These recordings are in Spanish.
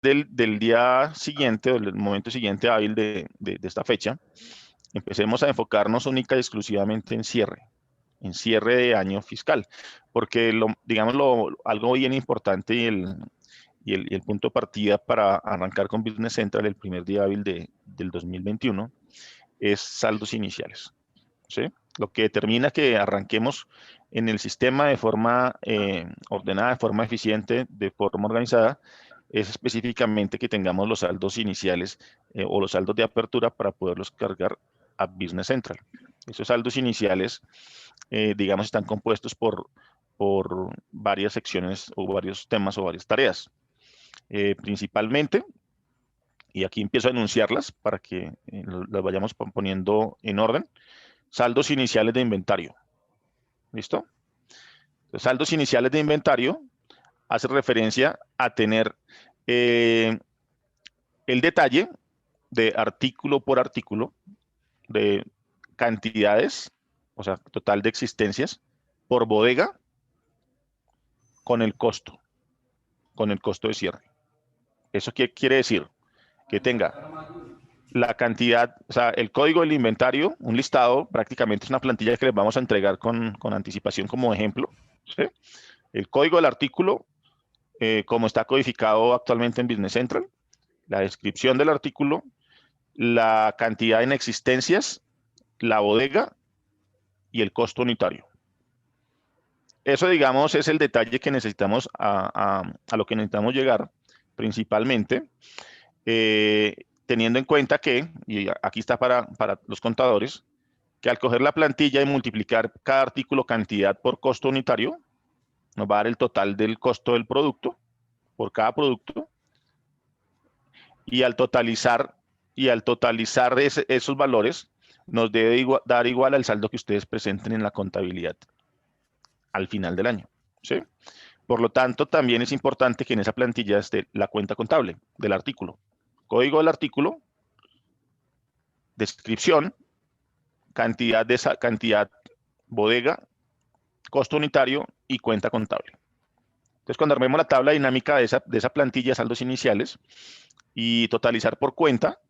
del día siguiente, o del momento siguiente hábil de esta fecha, empecemos a enfocarnos única y exclusivamente en cierre de año fiscal, porque digamos, algo bien importante y el punto de partida para arrancar con Business Central el primer día hábil del 2021 es saldos iniciales, ¿sí? Lo que determina que arranquemos en el sistema de forma ordenada, de forma eficiente, de forma organizada, es específicamente que tengamos los saldos iniciales o los saldos de apertura para poderlos cargar a Business Central. Esos saldos iniciales, digamos, están compuestos por varias secciones o varios temas o varias tareas. Principalmente, y aquí empiezo a enunciarlas para que las vayamos poniendo en orden, saldos iniciales de inventario. ¿Listo? Los saldos iniciales de inventario hace referencia a tener el detalle de artículo por artículo, de cantidades, o sea, total de existencias, por bodega, con el costo de cierre. ¿Eso qué quiere decir? Que tenga la cantidad, o sea, el código del inventario, un listado, prácticamente es una plantilla que les vamos a entregar con anticipación como ejemplo, ¿sí? El código del artículo, como está codificado actualmente en Business Central, la descripción del artículo, la cantidad en existencias, la bodega y el costo unitario. Eso, digamos, es el detalle que necesitamos a lo que necesitamos llegar principalmente, teniendo en cuenta que, y aquí está para los contadores, que al coger la plantilla y multiplicar cada artículo cantidad por costo unitario, nos va a dar el total del costo del producto por cada producto, y al totalizar esos valores, nos debe dar igual al saldo que ustedes presenten en la contabilidad al final del año, ¿sí? Por lo tanto, también es importante que en esa plantilla esté la cuenta contable del artículo, código del artículo, descripción, cantidad de esa cantidad, bodega, costo unitario y cuenta contable. Entonces, cuando armemos la tabla dinámica de esa plantilla de saldos iniciales y totalizar por cuenta,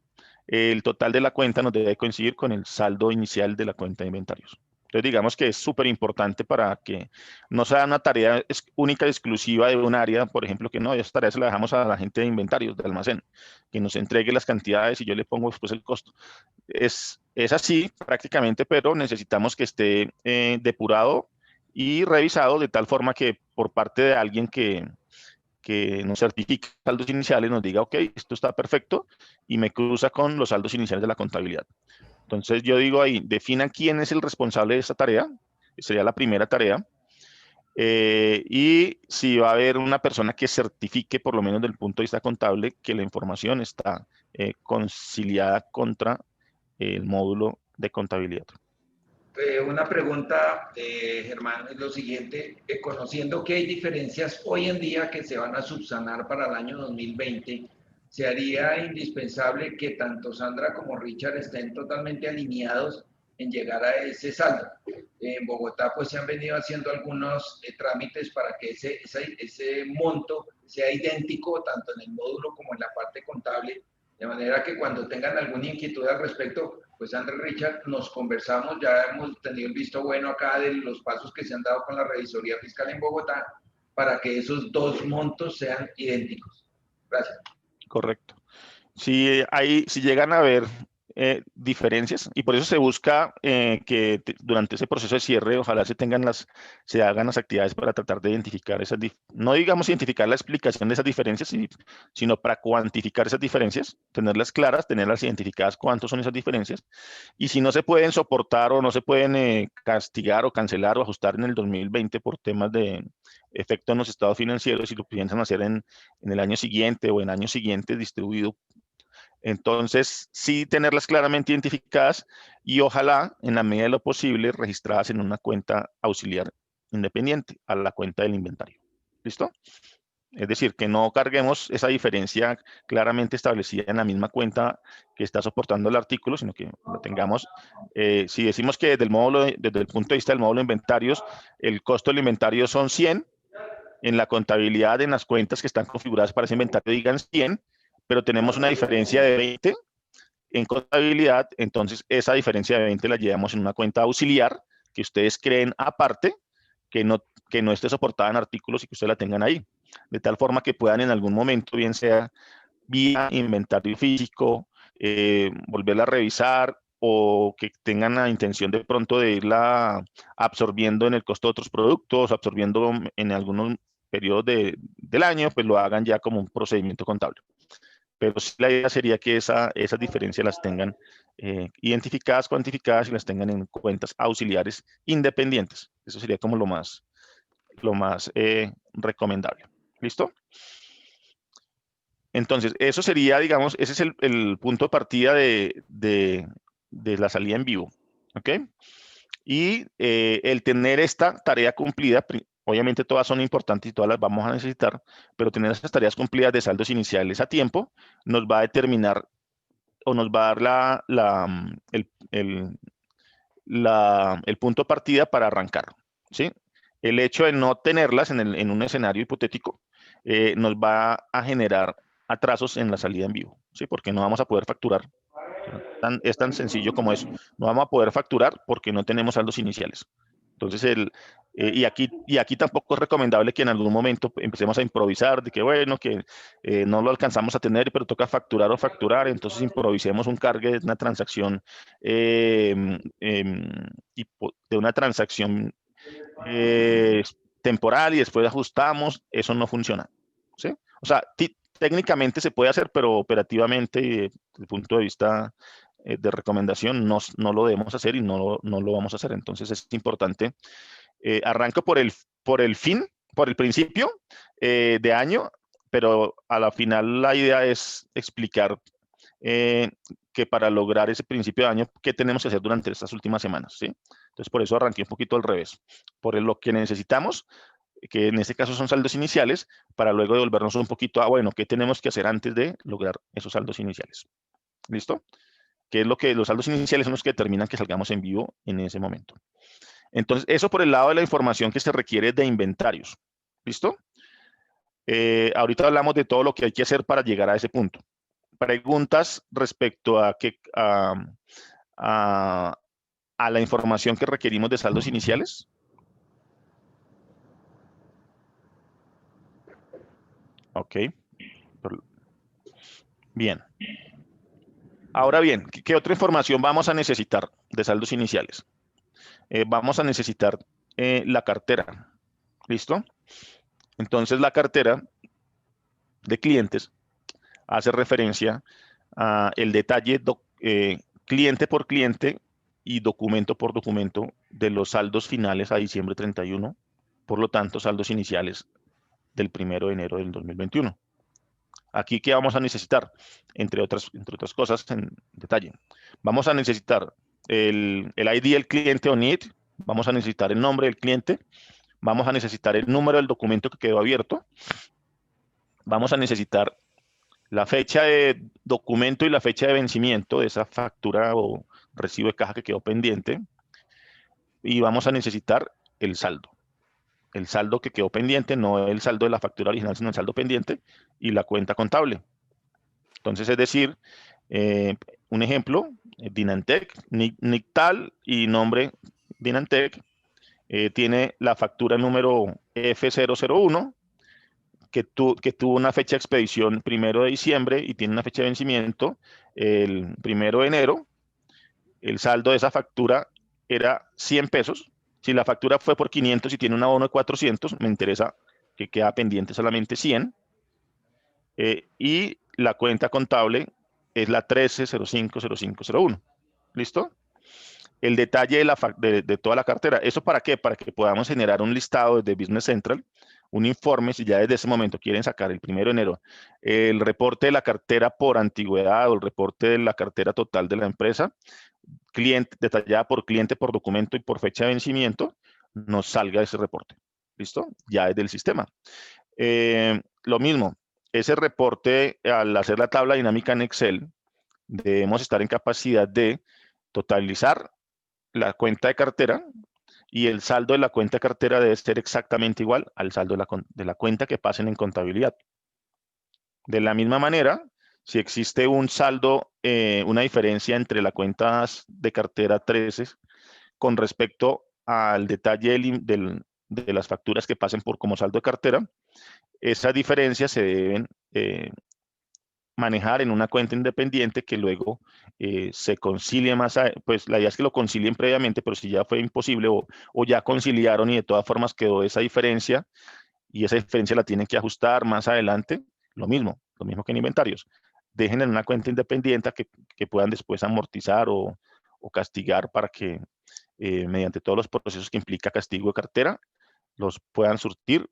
el total de la cuenta nos debe coincidir con el saldo inicial de la cuenta de inventarios. Entonces, digamos que es súper importante para que no sea una tarea única y exclusiva de un área, por ejemplo, que no, esa tarea se la dejamos a la gente de inventarios, de almacén, que nos entregue las cantidades y yo le pongo después el costo. Es así prácticamente, pero necesitamos que esté depurado y revisado de tal forma que por parte de alguien que nos certifique saldos iniciales, nos diga, ok, esto está perfecto, y me cruza con los saldos iniciales de la contabilidad. Entonces yo digo ahí, defina quién es el responsable de esta tarea, sería la primera tarea, y si va a haber una persona que certifique, por lo menos desde el punto de vista contable, que la información está conciliada contra el módulo de contabilidad. Una pregunta, Germán, es lo siguiente, conociendo que hay diferencias hoy en día que se van a subsanar para el año 2020, ¿se haría indispensable que tanto Sandra como Richard estén totalmente alineados en llegar a ese saldo? En Bogotá pues se han venido haciendo algunos trámites para que ese monto sea idéntico tanto en el módulo como en la parte contable, de manera que cuando tengan alguna inquietud al respecto, pues André Richard, nos conversamos, ya hemos tenido el visto bueno acá de los pasos que se han dado con la revisoría fiscal en Bogotá para que esos dos montos sean idénticos. Gracias. Correcto. Si llegan a haber diferencias, y por eso se busca que durante ese proceso de cierre, ojalá se hagan las actividades para tratar de identificar no digamos identificar la explicación de esas diferencias, sino para cuantificar esas diferencias, tenerlas claras, tenerlas identificadas cuántos son esas diferencias, y si no se pueden soportar o no se pueden castigar o cancelar o ajustar en el 2020 por temas de efecto en los estados financieros, y lo piensan hacer en el año siguiente o en años siguientes distribuido. Entonces, sí tenerlas claramente identificadas y ojalá, en la medida de lo posible, registradas en una cuenta auxiliar independiente a la cuenta del inventario. ¿Listo? Es decir, que no carguemos esa diferencia claramente establecida en la misma cuenta que está soportando el artículo, sino que lo tengamos. Si decimos que desde el punto de vista del módulo de inventarios, el costo del inventario son 100, en la contabilidad, en las cuentas que están configuradas para ese inventario digan 100, pero tenemos una diferencia de 20 en contabilidad, entonces esa diferencia de 20 la llevamos en una cuenta auxiliar que ustedes creen aparte, que no esté soportada en artículos y que ustedes la tengan ahí, de tal forma que puedan en algún momento, bien sea vía inventario físico, volverla a revisar o que tengan la intención de pronto de irla absorbiendo en el costo de otros productos, absorbiendo en algunos periodos del año, pues lo hagan ya como un procedimiento contable. Pero sí, la idea sería que esas diferencias las tengan identificadas, cuantificadas y las tengan en cuentas auxiliares independientes. Eso sería como lo más recomendable. ¿Listo? Entonces, eso sería, digamos, ese es el punto de partida de la salida en vivo. ¿Ok? Y el tener esta tarea cumplida, obviamente todas son importantes y todas las vamos a necesitar, pero tener esas tareas cumplidas de saldos iniciales a tiempo nos va a determinar o nos va a dar el punto de partida para arrancar. ¿Sí? El hecho de no tenerlas en un escenario hipotético nos va a generar atrasos en la salida en vivo, ¿sí? Porque no vamos a poder facturar. Es tan sencillo como eso. No vamos a poder facturar porque no tenemos saldos iniciales. Entonces, y aquí tampoco es recomendable que en algún momento empecemos a improvisar, de que bueno, que no lo alcanzamos a tener, pero toca facturar o facturar, entonces improvisemos un cargue de una transacción, de una transacción temporal y después ajustamos, eso no funciona. ¿Sí? O sea, técnicamente se puede hacer, pero operativamente, desde el punto de vista de recomendación, no lo debemos hacer y no lo vamos a hacer. Entonces es importante. Arranco por el fin, por el principio de año, pero a la final la idea es explicar que para lograr ese principio de año, ¿qué tenemos que hacer durante estas últimas semanas? ¿Sí? Entonces, por eso arranqué un poquito al revés. Por lo que necesitamos, que en este caso son saldos iniciales, para luego devolvernos un poquito a, bueno, ¿qué tenemos que hacer antes de lograr esos saldos iniciales? ¿Listo? Que es lo que los saldos iniciales son los que determinan que salgamos en vivo en ese momento. Entonces, eso por el lado de la información que se requiere de inventarios. ¿Listo? Ahorita hablamos de todo lo que hay que hacer para llegar a ese punto. Preguntas respecto a la información que requerimos de saldos iniciales. Ok. Bien. Ahora bien, ¿qué otra información vamos a necesitar de saldos iniciales? Vamos a necesitar la cartera. ¿Listo? Entonces, la cartera de clientes hace referencia a el detalle cliente por cliente y documento por documento de los saldos finales a diciembre 31. Por lo tanto, saldos iniciales del 1 de enero del 2021. Aquí, ¿qué vamos a necesitar? Entre otras cosas en detalle. Vamos a necesitar el ID del cliente o NID, vamos a necesitar el nombre del cliente, vamos a necesitar el número del documento que quedó abierto, vamos a necesitar la fecha de documento y la fecha de vencimiento de esa factura o recibo de caja que quedó pendiente, y vamos a necesitar el saldo. El saldo que quedó pendiente, no el saldo de la factura original, sino el saldo pendiente y la cuenta contable. Entonces, es decir, un ejemplo, Dinantec, NIC tal y nombre Dinantec, tiene la factura número F001, que tuvo una fecha de expedición 1 de diciembre y tiene una fecha de vencimiento el 1 de enero. El saldo de esa factura era 100 pesos. Si la factura fue por 500 y tiene un abono de 400, me interesa que queda pendiente solamente 100. Y la cuenta contable es la 13050501. ¿Listo? El detalle de toda la cartera. ¿Eso para qué? Para que podamos generar un listado desde Business Central, un informe, si ya desde ese momento quieren sacar el 1 de enero el reporte de la cartera por antigüedad o el reporte de la cartera total de la empresa, detallada por cliente, por documento y por fecha de vencimiento, nos salga ese reporte. ¿Listo? Ya desde el sistema. Lo mismo, ese reporte, al hacer la tabla dinámica en Excel, debemos estar en capacidad de totalizar la cuenta de cartera y el saldo de la cuenta de cartera debe ser exactamente igual al saldo de la cuenta que pasen en contabilidad. De la misma manera, si existe un saldo, una diferencia entre las cuentas de cartera 13 con respecto al detalle de las facturas que pasen por como saldo de cartera, esas diferencias se deben manejar en una cuenta independiente que luego se concilie pues la idea es que lo concilien previamente, pero si ya fue imposible o ya conciliaron y de todas formas quedó esa diferencia y esa diferencia la tienen que ajustar más adelante, lo mismo que en inventarios. Dejen en una cuenta independiente que puedan después amortizar o castigar para que mediante todos los procesos que implica castigo de cartera, los puedan surtir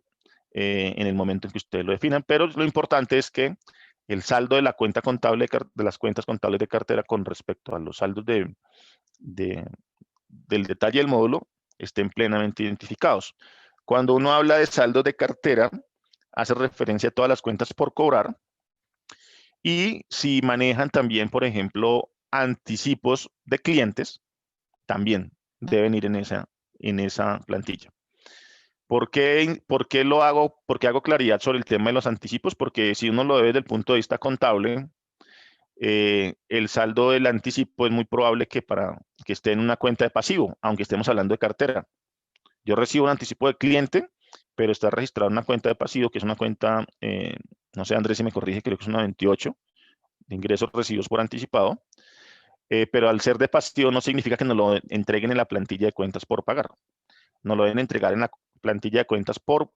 en el momento en que ustedes lo definan, pero lo importante es que el saldo de la cuenta contable de las cuentas contables de cartera con respecto a los saldos del detalle del módulo estén plenamente identificados. Cuando uno habla de saldo de cartera, hace referencia a todas las cuentas por cobrar y si manejan también, por ejemplo, anticipos de clientes, también deben ir en esa plantilla. ¿Por qué lo hago? Porque hago claridad sobre el tema de los anticipos, porque si uno lo ve desde el punto de vista contable, el saldo del anticipo es muy probable que esté en una cuenta de pasivo, aunque estemos hablando de cartera. Yo recibo un anticipo de cliente, pero está registrado en una cuenta de pasivo, que es una cuenta, no sé, Andrés, si me corrige, creo que es una 28, de ingresos recibidos por anticipado, pero al ser de pasivo no significa que nos lo entreguen en la plantilla de cuentas por pagar. Nos lo deben entregar en la plantilla de cuentas por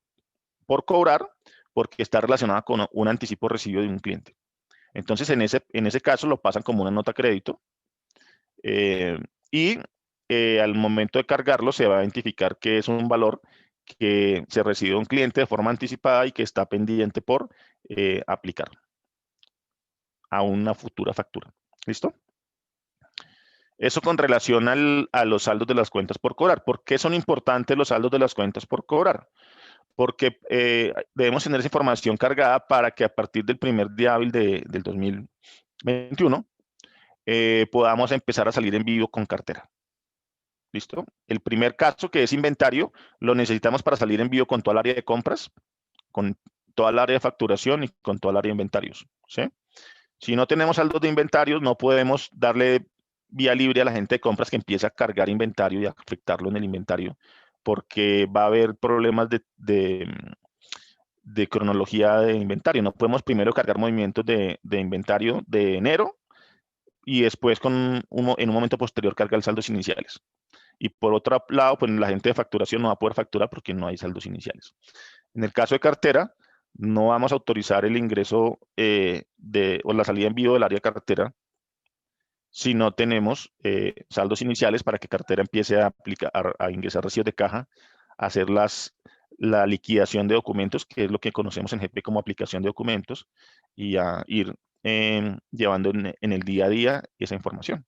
cobrar, porque está relacionada con un anticipo recibido de un cliente. Entonces, en ese caso lo pasan como una nota crédito y al momento de cargarlo se va a identificar que es un valor que se recibió de un cliente de forma anticipada y que está pendiente por aplicar a una futura factura. ¿Listo? Eso con relación a los saldos de las cuentas por cobrar. ¿Por qué son importantes los saldos de las cuentas por cobrar? Porque debemos tener esa información cargada para que a partir del primer día hábil del 2021 podamos empezar a salir en vivo con cartera. ¿Listo? El primer caso, que es inventario, lo necesitamos para salir en vivo con toda el área de compras, con toda el área de facturación y con toda el área de inventarios. ¿Sí? Si no tenemos saldos de inventarios, no podemos darle vía libre a la gente de compras que empiece a cargar inventario y a afectarlo en el inventario, porque va a haber problemas de cronología de inventario. No podemos primero cargar movimientos de inventario de enero y después en un momento posterior cargar saldos iniciales. Y por otro lado, pues la gente de facturación no va a poder facturar porque no hay saldos iniciales. En el caso de cartera, no vamos a autorizar el ingreso o la salida en vivo del área de cartera si no tenemos saldos iniciales para que cartera empiece a ingresar recibos de caja, a hacer la liquidación de documentos, que es lo que conocemos en GP como aplicación de documentos, y a ir llevando en el día a día esa información.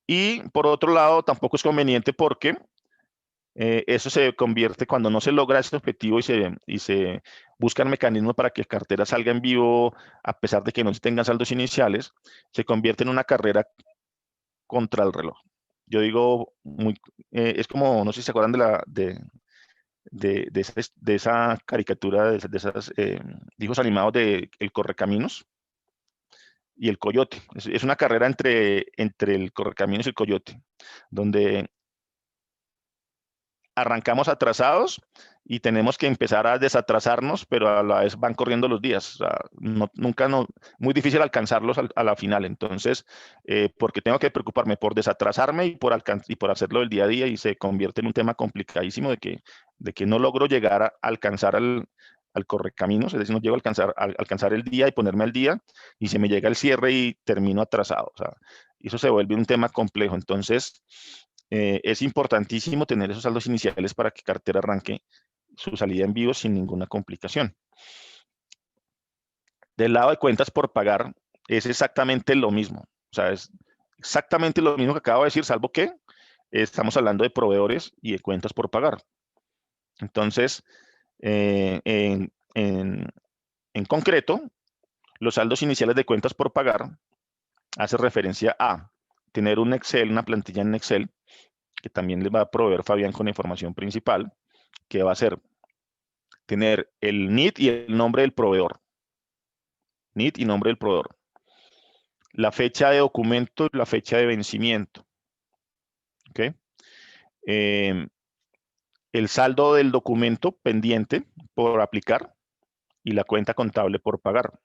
Y por otro lado, tampoco es conveniente porque eso se convierte cuando no se logra ese objetivo y se buscan mecanismos para que cartera salga en vivo a pesar de que no se tengan saldos iniciales, se convierte en una carrera contra el reloj. Yo digo, es como, no sé si se acuerdan de esa caricatura, de esos dibujos animados de El Correcaminos y el Coyote. Es una carrera entre el Correcaminos y el Coyote, donde arrancamos atrasados y tenemos que empezar a desatrasarnos, pero a la vez van corriendo los días. O sea, muy difícil alcanzarlos a la final. Entonces, porque tengo que preocuparme por desatrasarme y por hacerlo el día a día y se convierte en un tema complicadísimo de que no logro llegar a alcanzar al correcaminos, es decir, no llego a alcanzar el día y ponerme al día y se me llega el cierre y termino atrasado. O sea, eso se vuelve un tema complejo. Entonces, es importantísimo tener esos saldos iniciales para que cartera arranque su salida en vivo sin ninguna complicación. Del lado de cuentas por pagar es exactamente lo mismo. O sea, es exactamente lo mismo que acabo de decir, salvo que estamos hablando de proveedores y de cuentas por pagar. Entonces, en concreto, los saldos iniciales de cuentas por pagar hace referencia a tener un Excel, una plantilla en Excel, que también les va a proveer Fabián con la información principal, que va a ser tener el NIT y el nombre del proveedor. NIT y nombre del proveedor. La fecha de documento y la fecha de vencimiento. ¿Ok? El saldo del documento pendiente por aplicar y la cuenta contable por pagar.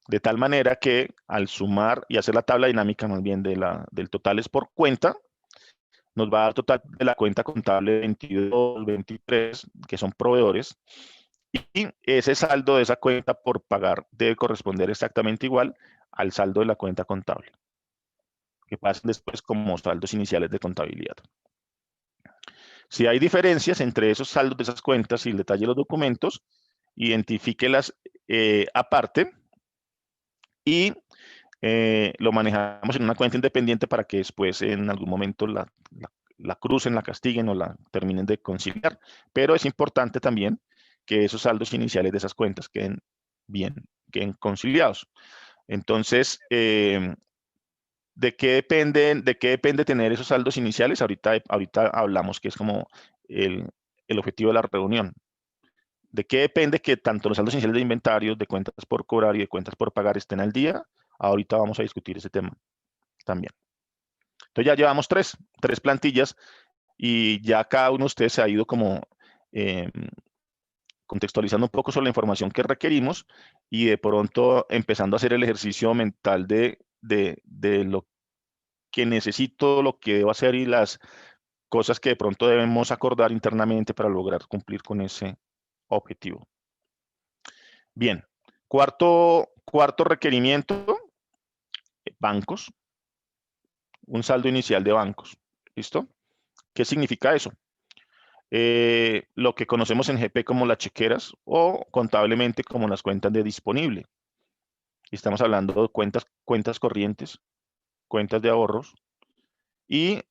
De tal manera que al sumar y hacer la tabla dinámica más bien del totales por cuenta, nos va a dar total de la cuenta contable 22, 23, que son proveedores, y ese saldo de esa cuenta por pagar debe corresponder exactamente igual al saldo de la cuenta contable, que pasan después como saldos iniciales de contabilidad. Si hay diferencias entre esos saldos de esas cuentas y el detalle de los documentos, identifíquelas aparte y lo manejamos en una cuenta independiente para que después en algún momento la crucen, la castiguen o la terminen de conciliar. Pero es importante también que esos saldos iniciales de esas cuentas queden bien, queden conciliados. Entonces, ¿de qué depende tener esos saldos iniciales? Ahorita hablamos que es como el objetivo de la reunión. ¿De qué depende que tanto los saldos iniciales de inventarios, de cuentas por cobrar y de cuentas por pagar estén al día? Ahorita vamos a discutir ese tema también. Entonces ya llevamos tres plantillas y ya cada uno de ustedes se ha ido como contextualizando un poco sobre la información que requerimos y de pronto empezando a hacer el ejercicio mental de lo que necesito, lo que debo hacer y las cosas que de pronto debemos acordar internamente para lograr cumplir con ese objetivo. Bien, cuarto requerimiento, bancos, un saldo inicial de bancos. ¿Listo? ¿Qué significa eso? Lo que conocemos en GP como las chequeras o contablemente como las cuentas de disponible. Estamos hablando de cuentas corrientes, cuentas de ahorros y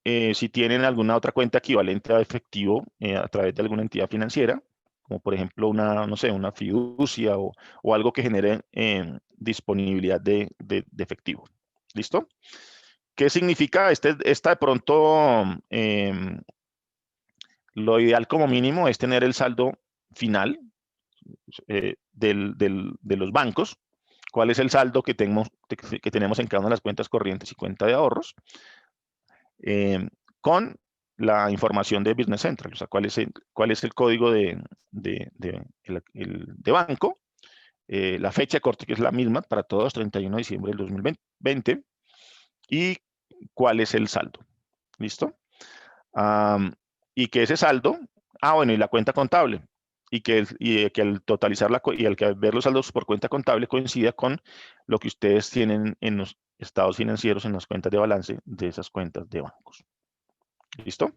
si tienen alguna otra cuenta equivalente a efectivo a través de alguna entidad financiera, como por ejemplo no sé, una fiducia o algo que genere disponibilidad de efectivo. ¿Listo? ¿Qué significa? Esta de pronto, lo ideal como mínimo es tener el saldo final de los bancos. ¿Cuál es el saldo que tenemos en cada una de las cuentas corrientes y cuenta de ahorros? Con la información de Business Central, o sea, cuál es el código de banco, la fecha de corte, que es la misma para todos, 31 de diciembre del 2020, y cuál es el saldo. ¿Listo? Y que ese saldo, bueno, y la cuenta contable, y que al totalizar y al que ver los saldos por cuenta contable coincida con lo que ustedes tienen en los estados financieros, en las cuentas de balance de esas cuentas de bancos. ¿Listo?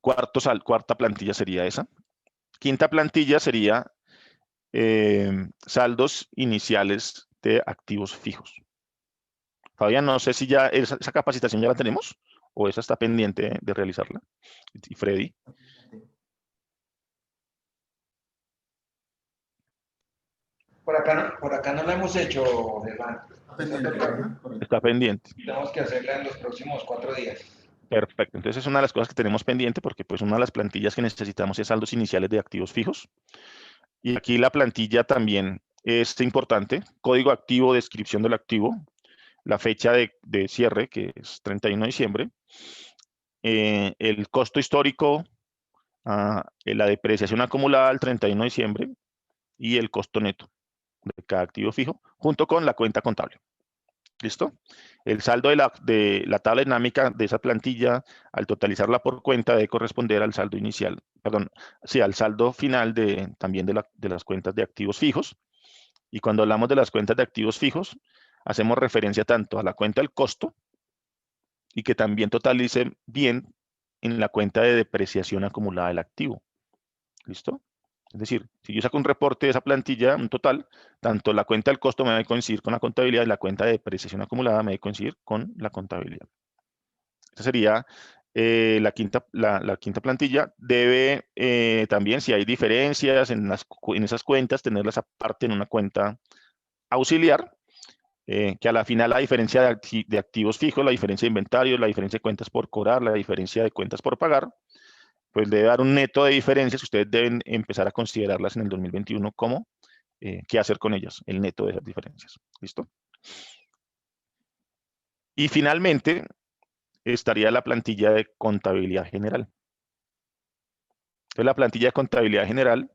Cuarta plantilla sería esa. Quinta plantilla sería saldos iniciales de activos fijos. Fabián, no sé si ya esa capacitación ya la tenemos o esa está pendiente de realizarla. Y Freddy. Por acá no la hemos hecho, Germán. Está pendiente. Tenemos que hacerla en los próximos 4 días. Perfecto. Entonces es una de las cosas que tenemos pendiente porque pues una de las plantillas que necesitamos es saldos iniciales de activos fijos. Y aquí la plantilla también es importante. Código activo, descripción del activo, la fecha de cierre, que es 31 de diciembre, el costo histórico, la depreciación acumulada al 31 de diciembre y el costo neto de cada activo fijo, junto con la cuenta contable. ¿Listo? El saldo de la tabla dinámica de esa plantilla, al totalizarla por cuenta, debe corresponder al saldo inicial, perdón, sí, al saldo final también de las cuentas de activos fijos. Y cuando hablamos de las cuentas de activos fijos, hacemos referencia tanto a la cuenta del costo y que también totalice bien en la cuenta de depreciación acumulada del activo. ¿Listo? Es decir, si yo saco un reporte de esa plantilla, un total, tanto la cuenta del costo me debe coincidir con la contabilidad y la cuenta de depreciación acumulada me debe coincidir con la contabilidad. Esa sería la quinta plantilla. Debe también, si hay diferencias en esas cuentas, tenerlas aparte en una cuenta auxiliar que a la final la diferencia de activos fijos, la diferencia de inventario, la diferencia de cuentas por cobrar, la diferencia de cuentas por pagar, pues debe dar un neto de diferencias que ustedes deben empezar a considerarlas en el 2021 como qué hacer con ellas, el neto de esas diferencias. ¿Listo? Y finalmente estaría la plantilla de contabilidad general. Entonces, la plantilla de contabilidad general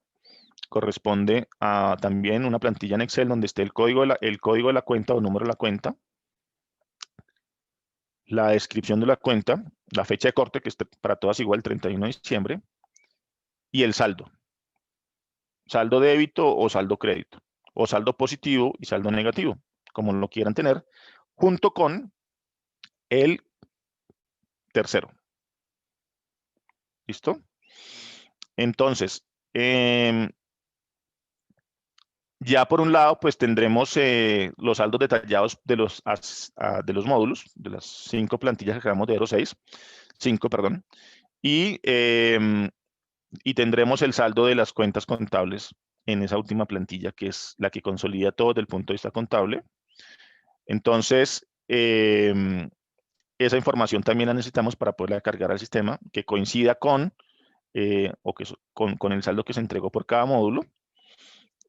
corresponde a también una plantilla en Excel donde esté el código de la cuenta o número de la cuenta, la descripción de la cuenta, la fecha de corte, que esté para todas igual, 31 de diciembre, y el saldo. Saldo débito o saldo crédito, o saldo positivo y saldo negativo, como lo quieran tener, junto con el tercero. ¿Listo? Entonces, ya por un lado, pues tendremos los saldos detallados de los módulos, de las 5 plantillas que acabamos de ver, o 6, 5, perdón, y tendremos el saldo de las cuentas contables en esa última plantilla, que es la que consolida todo desde el punto de vista contable. Entonces, esa información también la necesitamos para poderla cargar al sistema, que coincida con el saldo que se entregó por cada módulo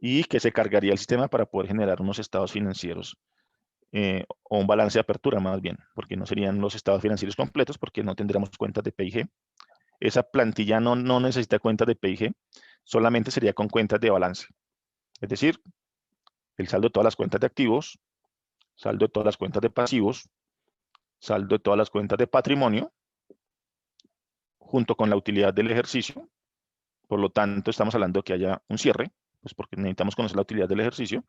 y que se cargaría el sistema para poder generar unos estados financieros o un balance de apertura más bien, porque no serían los estados financieros completos porque no tendríamos cuentas de P&G. Esa plantilla no necesita cuentas de P&G, solamente sería con cuentas de balance. Es decir, el saldo de todas las cuentas de activos, saldo de todas las cuentas de pasivos, saldo de todas las cuentas de patrimonio, junto con la utilidad del ejercicio. Por lo tanto, estamos hablando de que haya un cierre, pues porque necesitamos conocer la utilidad del ejercicio,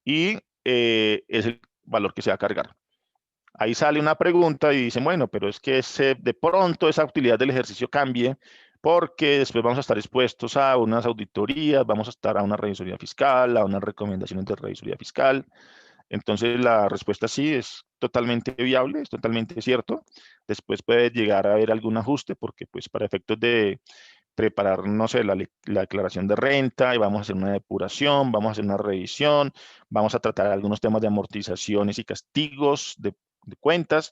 y es el valor que se va a cargar. Ahí sale una pregunta y dicen, bueno, pero es que de pronto esa utilidad del ejercicio cambie porque después vamos a estar expuestos a unas auditorías, vamos a estar a una revisoría fiscal, a unas recomendaciones de revisoría fiscal. Entonces la respuesta sí es totalmente viable, es totalmente cierto. Después puede llegar a haber algún ajuste porque pues para efectos de preparar, no sé, la declaración de renta y vamos a hacer una depuración, vamos a hacer una revisión, vamos a tratar algunos temas de amortizaciones y castigos de cuentas.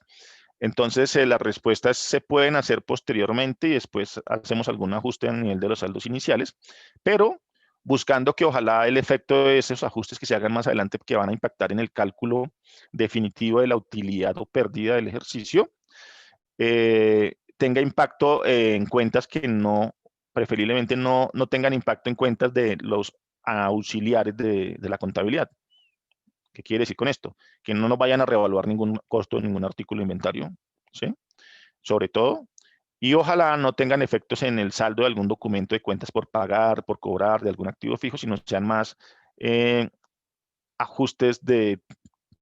Entonces, las respuestas se pueden hacer posteriormente y después hacemos algún ajuste a nivel de los saldos iniciales, pero buscando que ojalá el efecto de esos ajustes que se hagan más adelante, que van a impactar en el cálculo definitivo de la utilidad o pérdida del ejercicio, tenga impacto en cuentas que preferiblemente no tengan impacto en cuentas de los auxiliares de la contabilidad. ¿Qué quiere decir con esto? Que no nos vayan a reevaluar ningún costo de ningún artículo de inventario, ¿sí? Sobre todo. Y ojalá no tengan efectos en el saldo de algún documento de cuentas por pagar, por cobrar, de algún activo fijo, sino sean más ajustes de,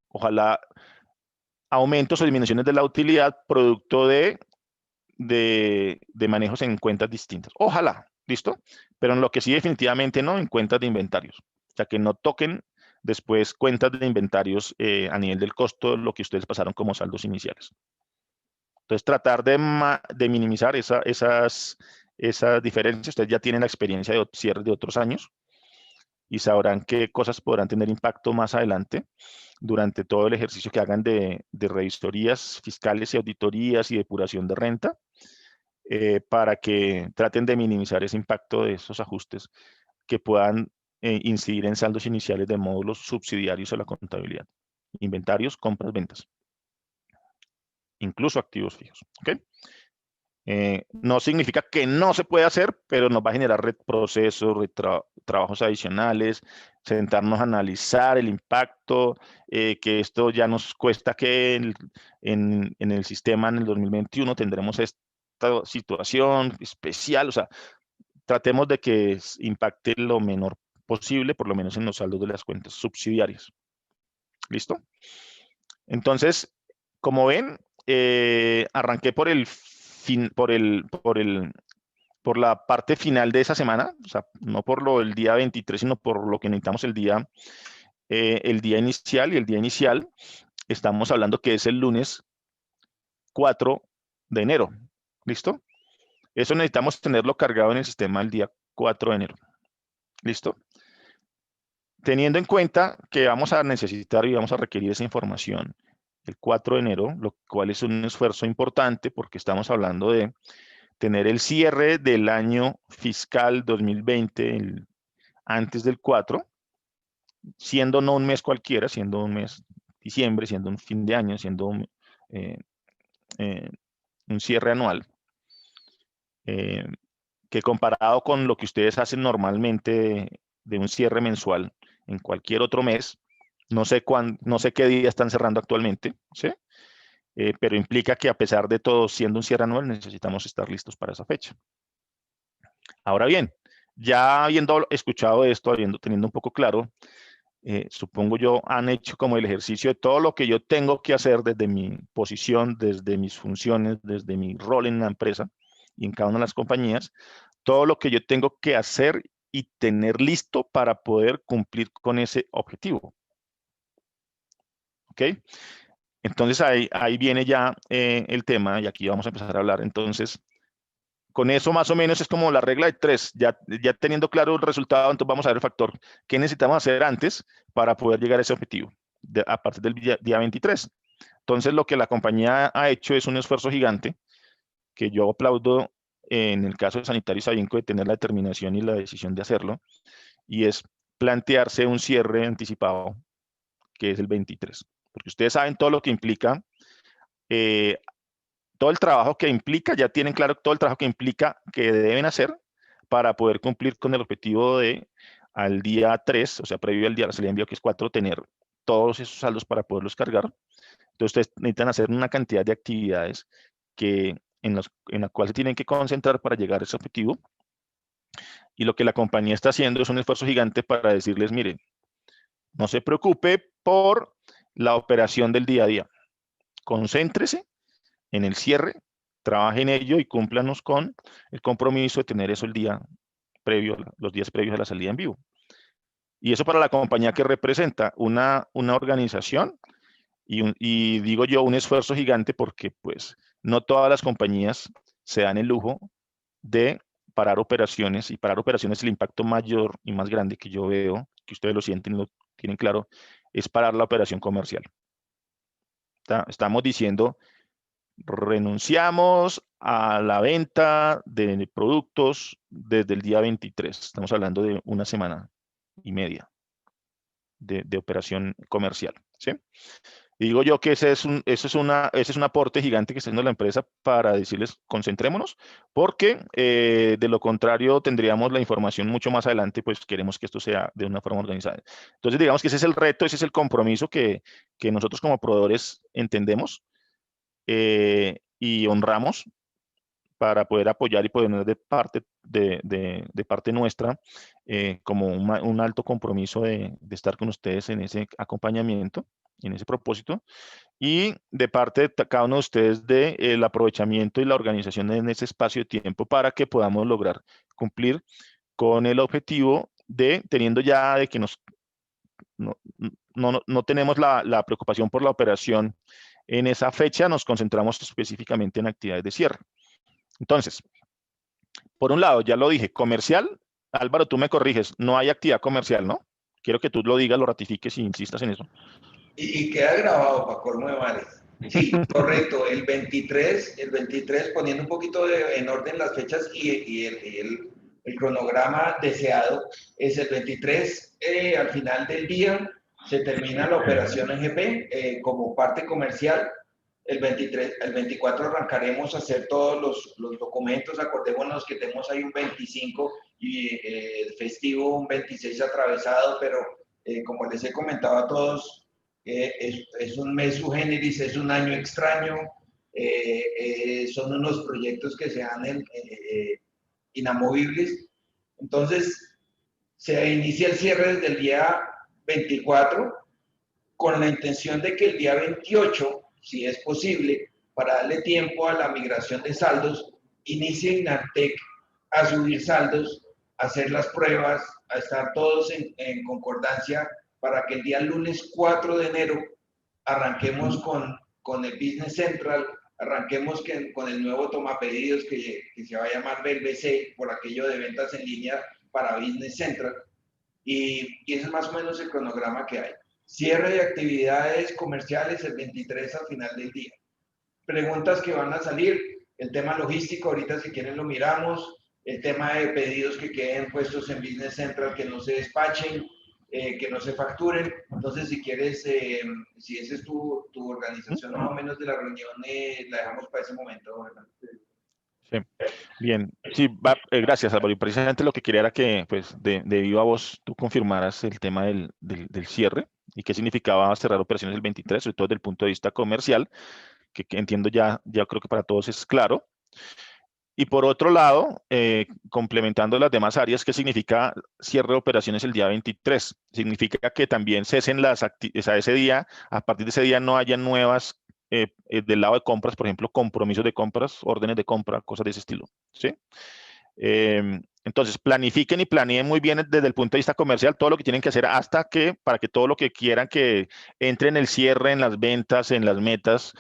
ojalá, aumentos o disminuciones de la utilidad producto de manejos en cuentas distintas. Ojalá, ¿listo? Pero en lo que sí definitivamente no, en cuentas de inventarios. O sea, que no toquen después cuentas de inventarios a nivel del costo, lo que ustedes pasaron como saldos iniciales. Entonces, tratar de minimizar esas diferencias. Ustedes ya tienen la experiencia de cierres de otros años y sabrán qué cosas podrán tener impacto más adelante durante todo el ejercicio que hagan de revisorías fiscales y auditorías y depuración de renta, para que traten de minimizar ese impacto de esos ajustes que puedan incidir en saldos iniciales de módulos subsidiarios a la contabilidad. Inventarios, compras, ventas. Incluso activos fijos. ¿Okay? No significa que no se puede hacer, pero nos va a generar procesos, trabajos adicionales, sentarnos a analizar el impacto, que esto ya nos cuesta que en el sistema en el 2021 tendremos esta situación especial, o sea, tratemos de que impacte lo menor posible, por lo menos en los saldos de las cuentas subsidiarias. ¿Listo? Entonces, como ven, arranqué por la parte final de esa semana, o sea, no por el día 23, sino por lo que necesitamos el día inicial, y el día inicial estamos hablando que es el lunes 4 de enero. ¿Listo? Eso necesitamos tenerlo cargado en el sistema el día 4 de enero. ¿Listo? teniendo en cuenta que vamos a necesitar y vamos a requerir esa información el 4 de enero, lo cual es un esfuerzo importante porque estamos hablando de tener el cierre del año fiscal 2020 antes del 4, siendo no un mes cualquiera, siendo un mes diciembre, siendo un fin de año, siendo eh, eh, un cierre anual, eh, que comparado con lo que ustedes hacen normalmente de un cierre mensual en cualquier otro mes, no sé qué día están cerrando actualmente, ¿sí? Pero implica que a pesar de todo, siendo un cierre anual, necesitamos estar listos para esa fecha. Ahora bien, ya habiendo escuchado esto, teniendo un poco claro, supongo yo, han hecho como el ejercicio de todo lo que yo tengo que hacer desde mi posición, desde mis funciones, desde mi rol en la empresa y en cada una de las compañías, todo lo que yo tengo que hacer y tener listo para poder cumplir con ese objetivo. ¿Ok? Entonces ahí viene ya el tema y aquí vamos a empezar a hablar. Entonces, con eso más o menos es como la regla de tres. Ya teniendo claro el resultado, entonces vamos a ver el factor que necesitamos hacer antes para poder llegar a ese objetivo a partir del día 23. Entonces, lo que la compañía ha hecho es un esfuerzo gigante que yo aplaudo en el caso de Sanitario Savinco de tener la determinación y la decisión de hacerlo, y es plantearse un cierre anticipado, que es el 23. Porque ustedes saben todo lo que implica, eh, todo el trabajo que implica, ya tienen claro todo el trabajo que implica que deben hacer para poder cumplir con el objetivo de al día 3, o sea, previo al día de la salida de envío, que es 4, tener todos esos saldos para poderlos cargar. Entonces, ustedes necesitan hacer una cantidad de actividades en la cual se tienen que concentrar para llegar a ese objetivo. Y lo que la compañía está haciendo es un esfuerzo gigante para decirles, mire, no se preocupe por la operación del día a día. Concéntrese en el cierre, trabaje en ello y cúmplanos con el compromiso de tener eso el día previo, los días previos a la salida en vivo. Y eso para la compañía que representa una organización y digo yo un esfuerzo gigante porque pues no todas las compañías se dan el lujo de parar operaciones, y parar operaciones el impacto mayor y más grande que yo veo, que ustedes lo sienten, lo tienen claro, es parar la operación comercial. Estamos diciendo, renunciamos a la venta de productos desde el día 23. Estamos hablando de una semana y media de operación comercial, ¿sí? Y digo yo que ese es un aporte gigante que está haciendo la empresa para decirles, concentrémonos, porque de lo contrario tendríamos la información mucho más adelante, pues queremos que esto sea de una forma organizada. Entonces, digamos que ese es el reto, ese es el compromiso que nosotros como proveedores entendemos y honramos para poder apoyar y poner de parte nuestra como un alto compromiso de estar con ustedes en ese acompañamiento, en ese propósito, y de parte de cada uno de ustedes el aprovechamiento y la organización en ese espacio de tiempo para que podamos lograr cumplir con el objetivo de, teniendo ya de que no tenemos la preocupación por la operación en esa fecha, nos concentramos específicamente en actividades de cierre. Entonces, por un lado, ya lo dije, comercial. Álvaro, tú me corriges, no hay actividad comercial, ¿no? Quiero que tú lo digas, lo ratifiques y insistas en eso. Y queda grabado para colmo de males. Sí, correcto. El 23 poniendo un poquito en orden las fechas y el cronograma deseado, es el 23, al final del día se termina la operación EGP como parte comercial. El 24 arrancaremos a hacer todos los documentos. Acordémonos que tenemos ahí un 25 y el festivo un 26 atravesado, pero como les he comentado a todos, es un mes su generis, es un año extraño, son unos proyectos que se dan inamovibles. Entonces, se inicia el cierre desde el día 24 con la intención de que el día 28, si es posible, para darle tiempo a la migración de saldos, inicie Inartec a subir saldos, a hacer las pruebas, a estar todos en concordancia para que el día lunes 4 de enero arranquemos con el Business Central, arranquemos con el nuevo toma pedidos que se va a llamar BLBC por aquello de ventas en línea para Business Central. y ese es más o menos el cronograma que hay. Cierre de actividades comerciales el 23 al final del día. Preguntas que van a salir, el tema logístico, ahorita si quieren lo miramos, el tema de pedidos que queden puestos en Business Central, que no se despachen, que no se facturen. Entonces, si quieres, si esa es tu organización más o menos de la reunión, la dejamos para ese momento, ¿verdad? Sí, bien. Sí, gracias, Álvaro. Y precisamente lo que quería era que, pues, de viva voz, tú confirmaras el tema del cierre y qué significaba cerrar operaciones el 23, sobre todo desde el punto de vista comercial, que entiendo ya creo que para todos es claro. Y por otro lado, complementando las demás áreas, ¿qué significa cierre de operaciones el día 23? Significa que también cesen ese día, a partir de ese día no haya nuevas, del lado de compras, por ejemplo, compromisos de compras, órdenes de compra, cosas de ese estilo, ¿sí? Entonces, planifiquen y planeen muy bien desde el punto de vista comercial todo lo que tienen que hacer para que todo lo que quieran que entre en el cierre, en las ventas, en las metas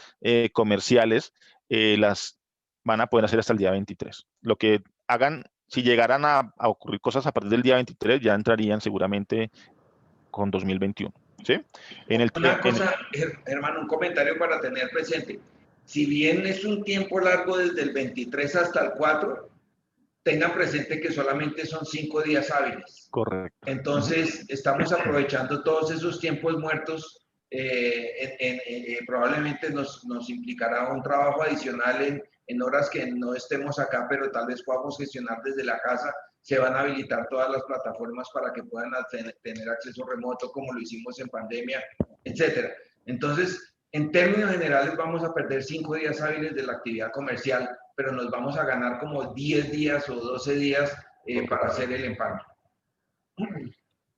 comerciales, las van a poder hacer hasta el día 23. Lo que hagan, si llegaran a ocurrir cosas a partir del día 23, ya entrarían seguramente con 2021. ¿Sí? Una cosa, hermano, un comentario para tener presente. Si bien es un tiempo largo desde el 23 hasta el 4, tengan presente que solamente son 5 días hábiles. Correcto. Entonces, estamos aprovechando todos esos tiempos muertos. Probablemente nos implicará un trabajo adicional en horas que no estemos acá, pero tal vez podamos gestionar desde la casa. Se van a habilitar todas las plataformas para que puedan tener acceso remoto, como lo hicimos en pandemia, etcétera. Entonces, en términos generales, vamos a perder 5 días hábiles de la actividad comercial, pero nos vamos a ganar como 10 días o 12 días para hacer el empaque.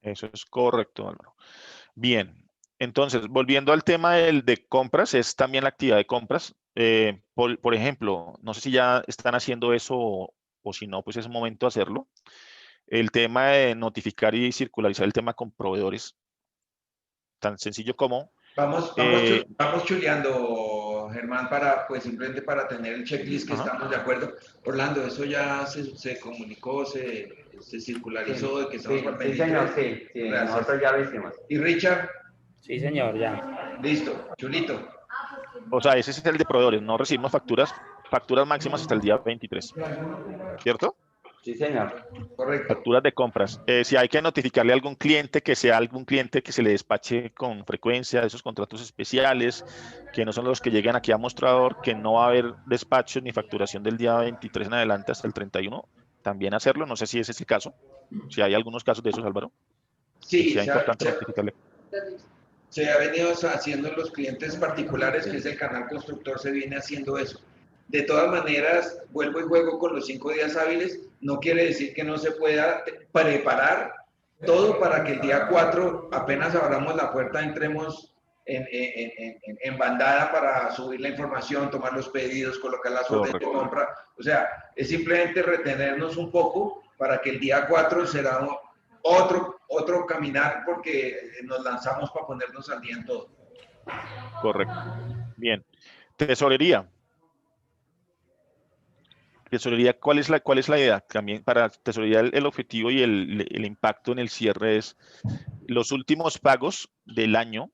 Eso es correcto, Álvaro. Bien, entonces, volviendo al tema de compras, es también la actividad de compras. Por ejemplo, no sé si ya están haciendo eso o si no, pues es momento de hacerlo. El tema de notificar y circularizar el tema con proveedores, tan sencillo como... Vamos chuleando, Germán, pues simplemente para tener el checklist que ajá. estamos de acuerdo. Orlando, eso ya se comunicó, se circularizó, de que estamos para el 23. Señor, sí, nosotros ya lo hicimos. ¿Y Richard? Sí, señor, ya. Listo, chulito. O sea, ese es el de proveedores. No recibimos facturas máximas hasta el día 23, ¿cierto? Sí, señor. Correcto. Facturas de compras. Si hay que notificarle a algún cliente, que sea algún cliente que se le despache con frecuencia de esos contratos especiales, que no son los que llegan aquí a mostrador, que no va a haber despacho ni facturación del día 23 en adelante hasta el 31, también hacerlo. No sé si ese es el caso. Si hay algunos casos de esos, Álvaro, que Sí, sea importante notificarle. se ha venido haciendo en los clientes particulares, que es el canal constructor, se viene haciendo eso. De todas maneras, vuelvo y juego con los 5 días hábiles. No quiere decir que no se pueda preparar todo para que el día 4, apenas abramos la puerta, entremos en bandada para subir la información, tomar los pedidos, colocar las órdenes de compra. O sea, es simplemente retenernos un poco para que el día 4 será otro caminar, porque nos lanzamos para ponernos al día en todo. Correcto. Bien. Tesorería. Tesorería, ¿cuál es la idea? También para tesorería el objetivo y el impacto en el cierre es los últimos pagos del año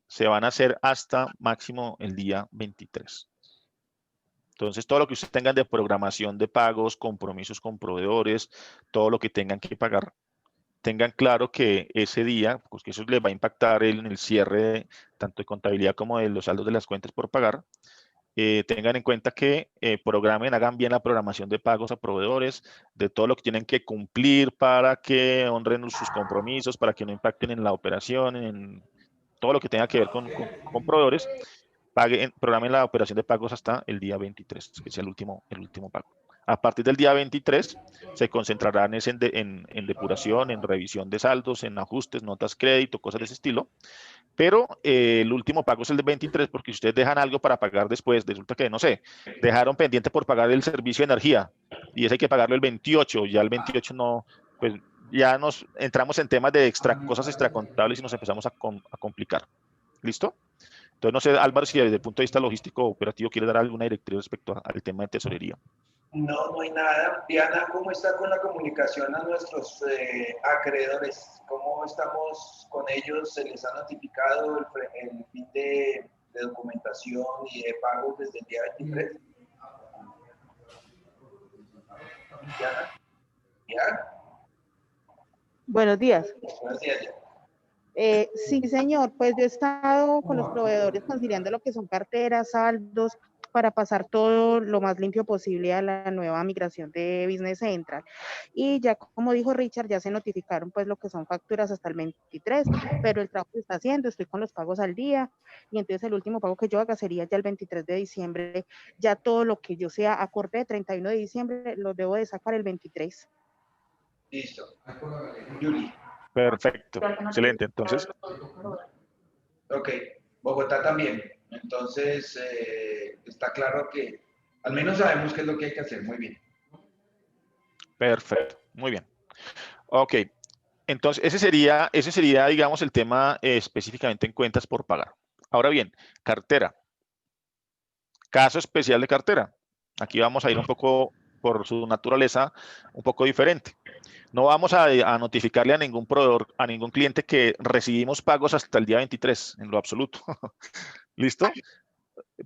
se van a hacer hasta máximo el día 23. Entonces, todo lo que ustedes tengan de programación de pagos, compromisos con proveedores, todo lo que tengan que pagar, tengan claro que ese día, pues que eso les va a impactar en el cierre tanto de contabilidad como de los saldos de las cuentas por pagar. Tengan en cuenta que hagan bien la programación de pagos a proveedores, de todo lo que tienen que cumplir para que honren sus compromisos, para que no impacten en la operación, en todo lo que tenga que ver con proveedores. Programen la operación de pagos hasta el día 23, que es el último pago. A partir del día 23 se concentrarán en depuración, en revisión de saldos, en ajustes, notas crédito, cosas de ese estilo. Pero el último pago es el de 23, porque si ustedes dejan algo para pagar después, resulta que, no sé, dejaron pendiente por pagar el servicio de energía y ese hay que pagarlo el 28, ya el 28 no, pues ya nos entramos en temas de cosas extracontables y nos empezamos a complicar. ¿Listo? Entonces, no sé, Álvaro, si desde el punto de vista logístico operativo quiere dar alguna directriz respecto al tema de tesorería. No, no hay nada. Diana, ¿cómo está con la comunicación a nuestros acreedores? ¿Cómo estamos con ellos? ¿Se les ha notificado el fin de documentación y de pagos desde el día 23? Diana, ¿ya? Buenos días. Buenos días, ya. Sí, señor, pues yo he estado con los proveedores conciliando lo que son carteras, saldos, para pasar todo lo más limpio posible a la nueva migración de Business Central. Y ya como dijo Richard, ya se notificaron pues lo que son facturas hasta el 23, pero el trabajo se está haciendo, estoy con los pagos al día, y entonces el último pago que yo haga sería ya el 23 de diciembre, ya todo lo que yo sea acorde 31 de diciembre, lo debo de sacar el 23. Listo. Yuri. Perfecto, excelente. Entonces, Ok, Bogotá también. Entonces, está claro que al menos sabemos qué es lo que hay que hacer. Muy bien. perfecto, muy bien. Ok, entonces ese sería, digamos, el tema específicamente en cuentas por pagar. Ahora bien, cartera. Caso especial de cartera. Aquí vamos a ir un poco por su naturaleza, un poco diferente. No vamos a notificarle a ningún proveedor, a ningún cliente que recibimos pagos hasta el día 23, en lo absoluto. ¿Listo?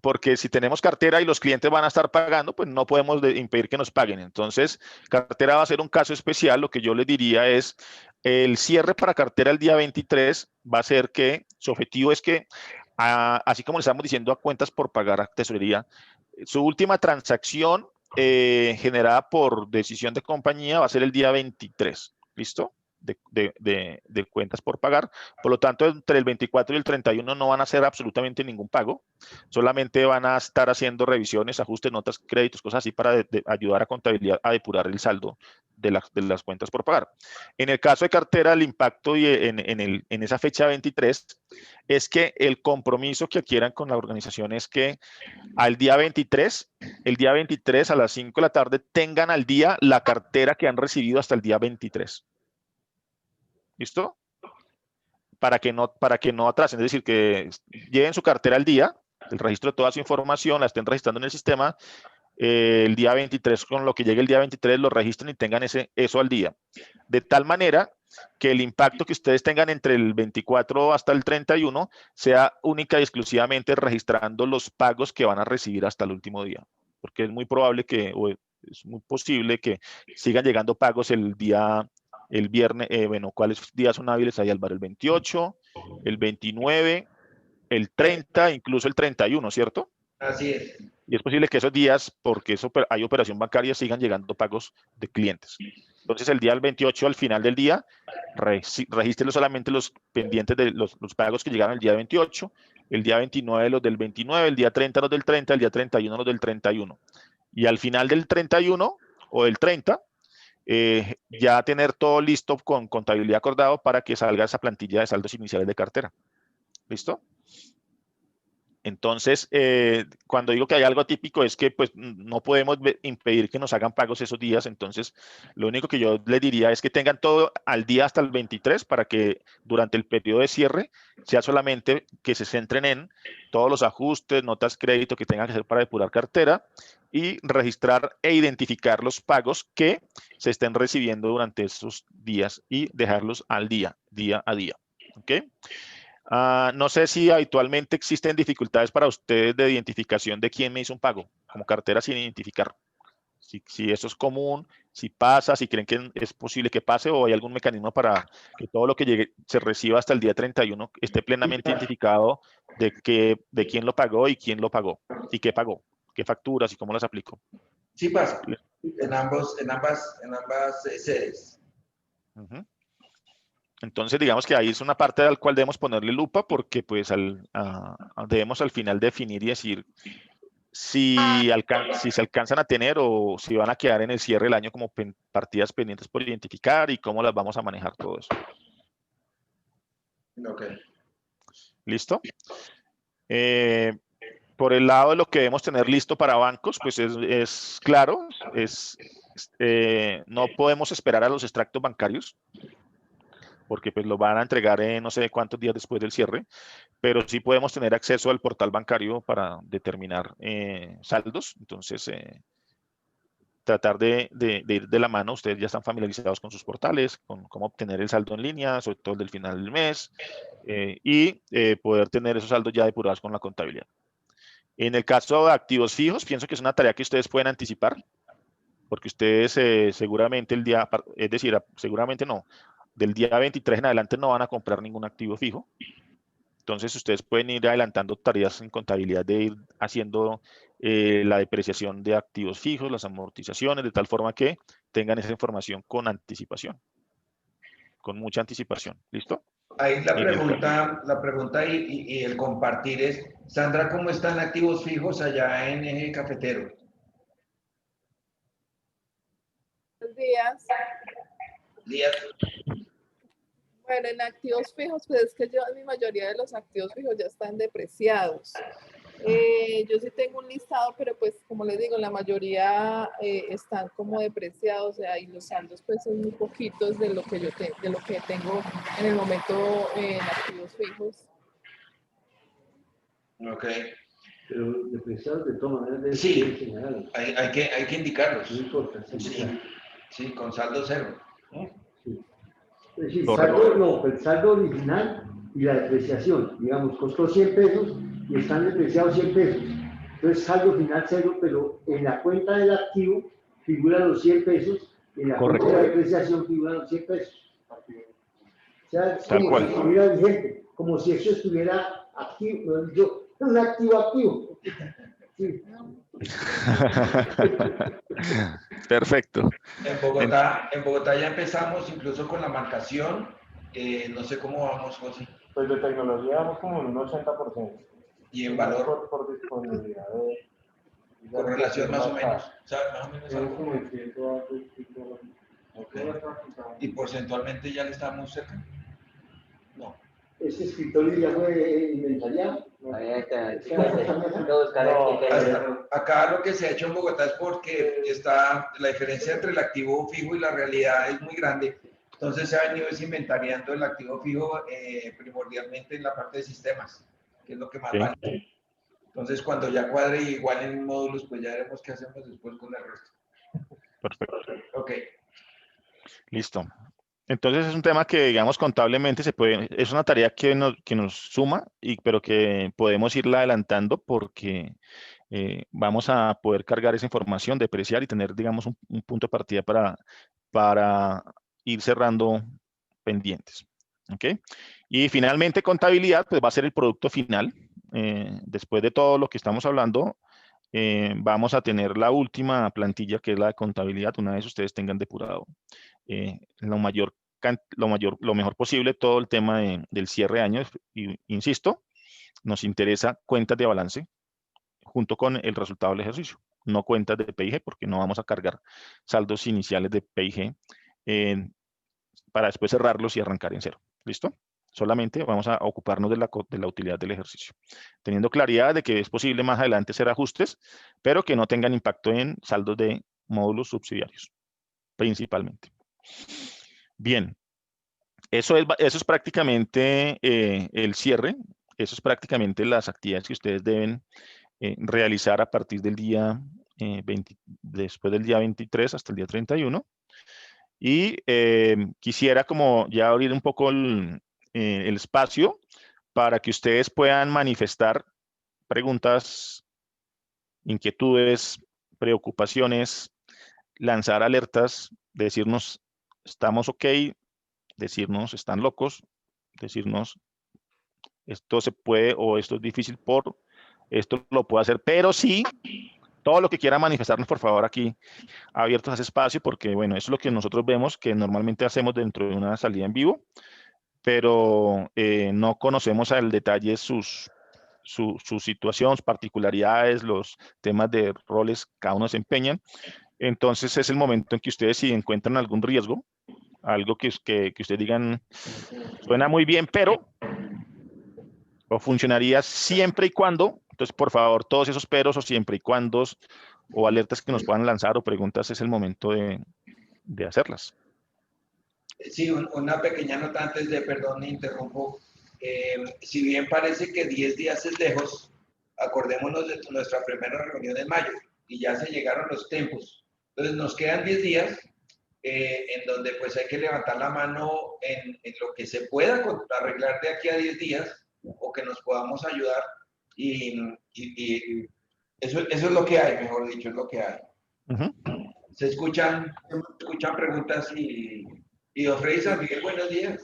Porque si tenemos cartera y los clientes van a estar pagando, pues no podemos impedir que nos paguen. Entonces, cartera va a ser un caso especial. Lo que yo les diría es, el cierre para cartera el día 23 va a ser que su objetivo es que, así como le estamos diciendo a cuentas por pagar a tesorería, su última transacción generada por decisión de compañía va a ser el día 23. ¿Listo? De cuentas por pagar. Por lo tanto, entre el 24 y el 31 no van a hacer absolutamente ningún pago. Solamente van a estar haciendo revisiones, ajustes, notas, créditos, cosas así para ayudar a contabilidad a depurar el saldo de las cuentas por pagar. En el caso de cartera, el impacto en esa fecha 23 es que el compromiso que adquieran con la organización es que el día 23 a las 5 de la tarde tengan al día la cartera que han recibido hasta el día 23. ¿Listo? Para que no atrasen, es decir, que lleven su cartera al día, el registro de toda su información, la estén registrando en el sistema, el día 23, con lo que llegue el día 23, lo registren y tengan eso al día. De tal manera que el impacto que ustedes tengan entre el 24 hasta el 31 sea única y exclusivamente registrando los pagos que van a recibir hasta el último día. Porque es muy probable o es muy posible que sigan llegando pagos el viernes, bueno, ¿cuáles días son hábiles ahí, Álvaro? El 28, el 29, el 30, incluso el 31, ¿cierto? Así es. Y es posible que esos días, porque hay operación bancaria, sigan llegando pagos de clientes. Entonces, el día del 28, al final del día, regístrelo solamente los pendientes de los pagos que llegaron el día 28, el día 29 los del 29, el día 30 los del 30, el día 31 los del 31. Y al final del 31 o del 30, ya tener todo listo con contabilidad acordado para que salga esa plantilla de saldos iniciales de cartera. ¿Listo? Entonces, cuando digo que hay algo atípico es que pues, no podemos impedir que nos hagan pagos esos días. Entonces, lo único que yo les diría es que tengan todo al día hasta el 23 para que durante el periodo de cierre sea solamente que se centren en todos los ajustes, notas, crédito que tengan que hacer para depurar cartera y registrar e identificar los pagos que se estén recibiendo durante esos días y dejarlos al día a día. ¿Ok? No sé si habitualmente existen dificultades para ustedes de identificación de quién me hizo un pago, como cartera sin identificar. Si eso es común, si pasa, si creen que es posible que pase o hay algún mecanismo para que todo lo que llegue se reciba hasta el día 31 esté plenamente identificado de quién lo pagó y quién lo pagó y qué pagó, qué facturas y cómo las aplicó. Sí pasa. En ambas sedes. Uh-huh. Entonces, digamos que ahí es una parte al cual debemos ponerle lupa porque pues debemos al final definir y decir si se alcanzan a tener o si van a quedar en el cierre del año como partidas pendientes por identificar y cómo las vamos a manejar todo eso. Ok. ¿Listo? Por el lado de lo que debemos tener listo para bancos, pues es claro, no podemos esperar a los extractos bancarios porque pues lo van a entregar en no sé cuántos días después del cierre, pero sí podemos tener acceso al portal bancario para determinar saldos. Entonces, tratar de ir de la mano. Ustedes ya están familiarizados con sus portales, con cómo obtener el saldo en línea, sobre todo el del final del mes, y poder tener esos saldos ya depurados con la contabilidad. En el caso de activos fijos, pienso que es una tarea que ustedes pueden anticipar, porque ustedes seguramente es decir, seguramente no, del día 23 en adelante no van a comprar ningún activo fijo. Entonces, ustedes pueden ir adelantando tareas en contabilidad de ir haciendo la depreciación de activos fijos, las amortizaciones, de tal forma que tengan esa información con anticipación, con mucha anticipación. ¿Listo? Ahí la pregunta y el compartir es, Sandra, ¿cómo están activos fijos allá en Eje Cafetero? Buenos días. Días. Bueno, en activos fijos, pues es que mi mayoría de los activos fijos ya están depreciados. Yo sí tengo un listado, pero pues como les digo, la mayoría están como depreciados, o sea, y los saldos pues son muy poquitos de lo que yo tengo en el momento en activos fijos. Ok. Pero depreciados de todas maneras. Sí, hay que indicarlos. No importa. Sí, con saldo cero. Sí. Es decir, el saldo original y la depreciación. Digamos, costó 100 pesos y están depreciados 100 pesos. Entonces, saldo final cero, pero en la cuenta del activo figuran los 100 pesos y en la cuenta de la depreciación figuran los 100 pesos. O sea, es como si estuviera vigente, como si eso estuviera activo. Un activo. Sí. Perfecto. En Bogotá ya empezamos incluso con la marcación. No sé cómo vamos, José. Pues de tecnología vamos como en un 80%. ¿Y en valor? Por disponibilidad de... Con relación más o menos. ¿Sabes? Más o menos algo. Como el 100 Okay. ¿Y porcentualmente ya le estamos cerca? No. Ese escritorio ya fue inventariado. Acá lo que se ha hecho en Bogotá es porque la diferencia entre el activo fijo y la realidad es muy grande. Entonces se ha venido inventariando el activo fijo primordialmente en la parte de sistemas, que es lo que más vale. Entonces cuando ya cuadre igual en módulos, pues ya veremos qué hacemos después con el resto. Perfecto. Ok. Listo. Entonces es un tema que, digamos, contablemente es una tarea que nos suma, pero que podemos irla adelantando porque vamos a poder cargar esa información, depreciar y tener, digamos, un punto de partida para ir cerrando pendientes. ¿Ok? Y finalmente, contabilidad, pues va a ser el producto final. Después de todo lo que estamos hablando, vamos a tener la última plantilla, que es la de contabilidad, una vez ustedes tengan depurado lo mejor posible todo el tema del cierre de año. Y, insisto, nos interesa cuentas de balance junto con el resultado del ejercicio, no cuentas de PIG, porque no vamos a cargar saldos iniciales de PIG para después cerrarlos y arrancar en cero. ¿Listo? Solamente vamos a ocuparnos de la utilidad del ejercicio, teniendo claridad de que es posible más adelante hacer ajustes, pero que no tengan impacto en saldos de módulos subsidiarios, principalmente. Bien, eso es prácticamente el cierre, eso es prácticamente las actividades que ustedes deben realizar a partir del día después del día 23 hasta el día 31. Y quisiera como ya abrir un poco el espacio para que ustedes puedan manifestar preguntas, inquietudes, preocupaciones, lanzar alertas, decirnos estamos ok, decirnos están locos, decirnos esto se puede o esto es difícil por esto lo puedo hacer, pero sí, todo lo que quieran manifestarnos, por favor, aquí abiertos a ese espacio, porque bueno, eso es lo que nosotros vemos que normalmente hacemos dentro de una salida en vivo, pero no conocemos al detalle su situación, sus particularidades, los temas de roles que cada uno desempeñan. Entonces es el momento en que ustedes, si encuentran algún riesgo, algo que ustedes digan, suena muy bien, pero o funcionaría siempre y cuando, entonces por favor, todos esos peros o siempre y cuando o alertas que nos puedan lanzar o preguntas, es el momento de hacerlas. Sí, una pequeña nota antes de, perdón, me interrumpo. Si bien parece que 10 días es lejos, acordémonos de nuestra primera reunión en mayo y ya se llegaron los tiempos. Entonces nos quedan 10 días en donde pues hay que levantar la mano en lo que se pueda arreglar de aquí a 10 días o que nos podamos ayudar y eso es lo que hay, mejor dicho, es lo que hay. Se escuchan preguntas y don Freddy San Miguel, buenos días.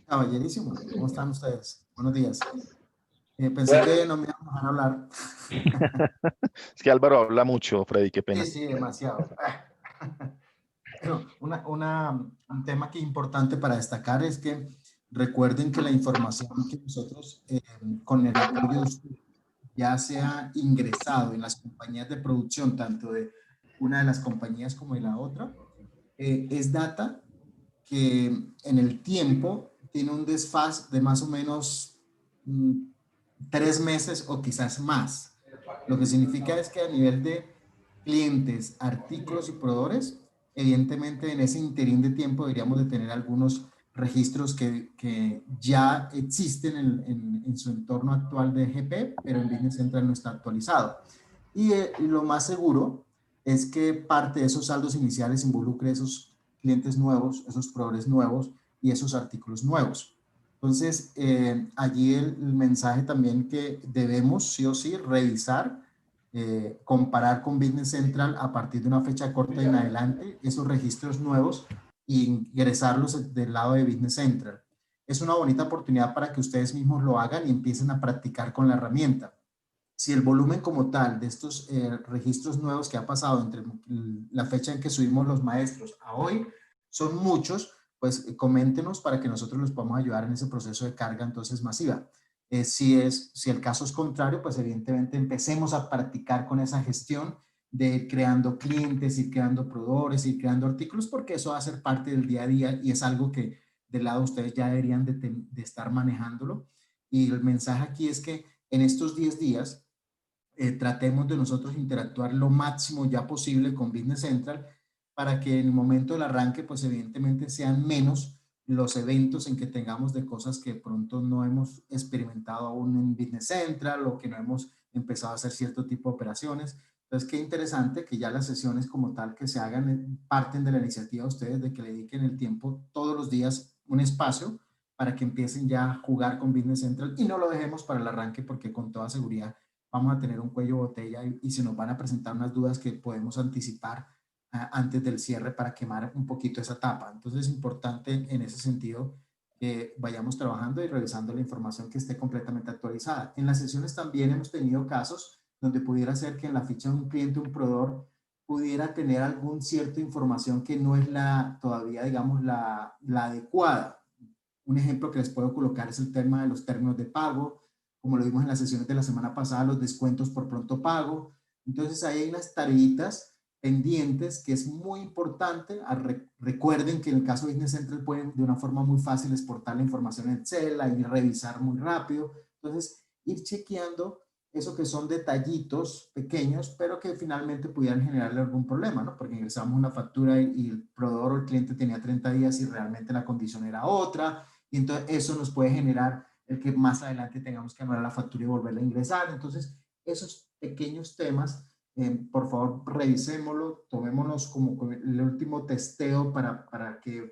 Caballerísimo, ¿cómo están ustedes? Buenos días. Pensé que no me iban a dejar hablar. Es que Álvaro habla mucho, Freddy, qué pena. Sí, sí, demasiado. Bueno, un tema que es importante para destacar es que recuerden que la información que nosotros, con el apoyo de ustedes, ya se ha ingresado en las compañías de producción, tanto de una de las compañías como de la otra, es data que en el tiempo tiene un desfase de más o menos 3 meses o quizás más. Lo que significa es que a nivel de clientes, artículos y proveedores, evidentemente en ese interín de tiempo deberíamos de tener algunos registros que ya existen en su entorno actual de GP, pero en Business Central no está actualizado. Y lo más seguro es que parte de esos saldos iniciales involucre esos clientes nuevos, esos proveedores nuevos y esos artículos nuevos. Entonces, allí el mensaje también que debemos sí o sí revisar, comparar con Business Central a partir de una fecha corta en adelante, esos registros nuevos e ingresarlos del lado de Business Central. Es una bonita oportunidad para que ustedes mismos lo hagan y empiecen a practicar con la herramienta. Si el volumen como tal de estos registros nuevos que ha pasado entre la fecha en que subimos los maestros a hoy son muchos, pues coméntenos para que nosotros los podamos ayudar en ese proceso de carga entonces masiva. Si el caso es contrario, pues evidentemente empecemos a practicar con esa gestión de ir creando clientes, ir creando proveedores, ir creando artículos, porque eso va a ser parte del día a día y es algo que del lado ustedes ya deberían de estar manejándolo. Y el mensaje aquí es que en estos 10 días tratemos de nosotros interactuar lo máximo ya posible con Business Central para que en el momento del arranque, pues evidentemente sean menos los eventos en que tengamos de cosas que pronto no hemos experimentado aún en Business Central o que no hemos empezado a hacer cierto tipo de operaciones. Entonces, qué interesante que ya las sesiones como tal que se hagan parten de la iniciativa de ustedes de que le dediquen el tiempo todos los días un espacio para que empiecen ya a jugar con Business Central y no lo dejemos para el arranque porque con toda seguridad vamos a tener un cuello botella y se nos van a presentar unas dudas que podemos anticipar antes del cierre para quemar un poquito esa etapa. Entonces es importante en ese sentido que vayamos trabajando y revisando la información que esté completamente actualizada. En las sesiones también hemos tenido casos donde pudiera ser que en la ficha de un cliente, un proveedor, pudiera tener algún cierta información que no es todavía, digamos, la adecuada. Un ejemplo que les puedo colocar es el tema de los términos de pago, como lo vimos en las sesiones de la semana pasada, los descuentos por pronto pago. Entonces ahí hay unas tareitas pendientes que es muy importante. Recuerden que en el caso de Business Central pueden de una forma muy fácil exportar la información en Excel y revisar muy rápido. Entonces ir chequeando eso que son detallitos pequeños, pero que finalmente pudieran generarle algún problema, ¿no? Porque ingresamos una factura y el proveedor o el cliente tenía 30 días y realmente la condición era otra. Y entonces eso nos puede generar el que más adelante tengamos que anular la factura y volverla a ingresar. Entonces, esos pequeños temas, por favor, revisémoslo, tomémonos como el último testeo para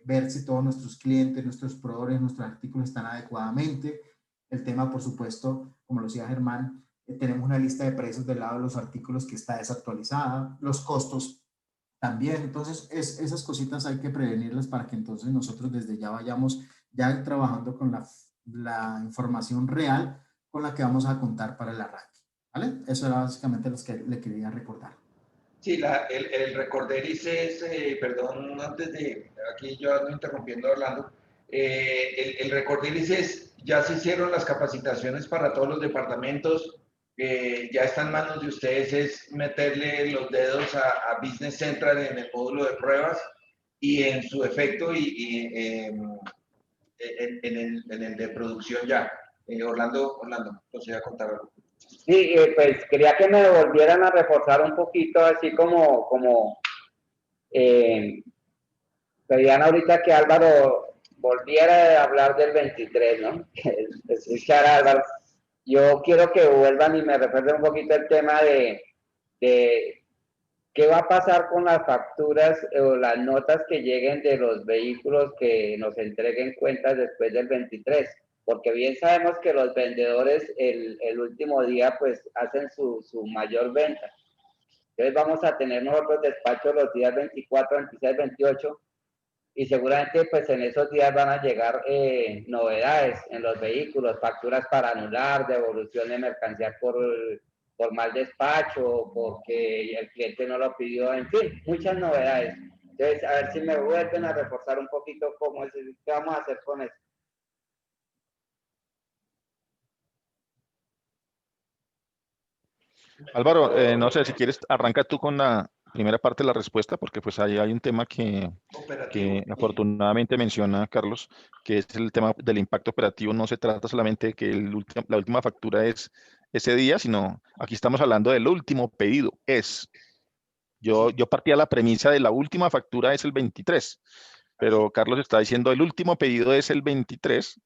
ver si todos nuestros clientes, nuestros proveedores, nuestros artículos están adecuadamente. El tema, por supuesto, como lo decía Germán, tenemos una lista de precios del lado de los artículos que está desactualizada, los costos también. Entonces, esas cositas hay que prevenirlas para que entonces nosotros desde ya vayamos ya trabajando con la información real con la que vamos a contar para el arranque, ¿vale? Eso era básicamente lo que le quería recordar. Sí, el recorderis es, perdón, antes de, aquí yo ando interrumpiendo Orlando, el recorderis es, ya se hicieron las capacitaciones para todos los departamentos, ya está en manos de ustedes, es meterle los dedos a Business Central en el módulo de pruebas y en su efecto en el de producción ya. Orlando, os voy a contar algo. Sí, pues quería que me volvieran a reforzar un poquito, así como pedían ahorita que Álvaro volviera a hablar del 23, ¿no? Que escuchar a Álvaro. Yo quiero que vuelvan y me recuerden un poquito el tema de ¿qué va a pasar con las facturas o las notas que lleguen de los vehículos que nos entreguen cuentas después del 23? Porque bien sabemos que los vendedores el último día pues hacen su mayor venta. Entonces vamos a tener nosotros despachos los días 24, 26, 28 y seguramente pues en esos días van a llegar novedades en los vehículos, facturas para anular, devolución de mercancía por mal despacho, porque el cliente no lo pidió, en fin, muchas novedades. Entonces, a ver si me vuelven a reforzar un poquito cómo es, qué vamos a hacer con eso. Álvaro, no sé, si quieres, arranca tú con la primera parte de la respuesta, porque pues ahí hay un tema que afortunadamente menciona Carlos, que es el tema del impacto operativo. No se trata solamente de que la última factura es ese día, sino aquí estamos hablando del último pedido. Yo partía la premisa de la última factura es el 23, pero Carlos está diciendo el último pedido es el 23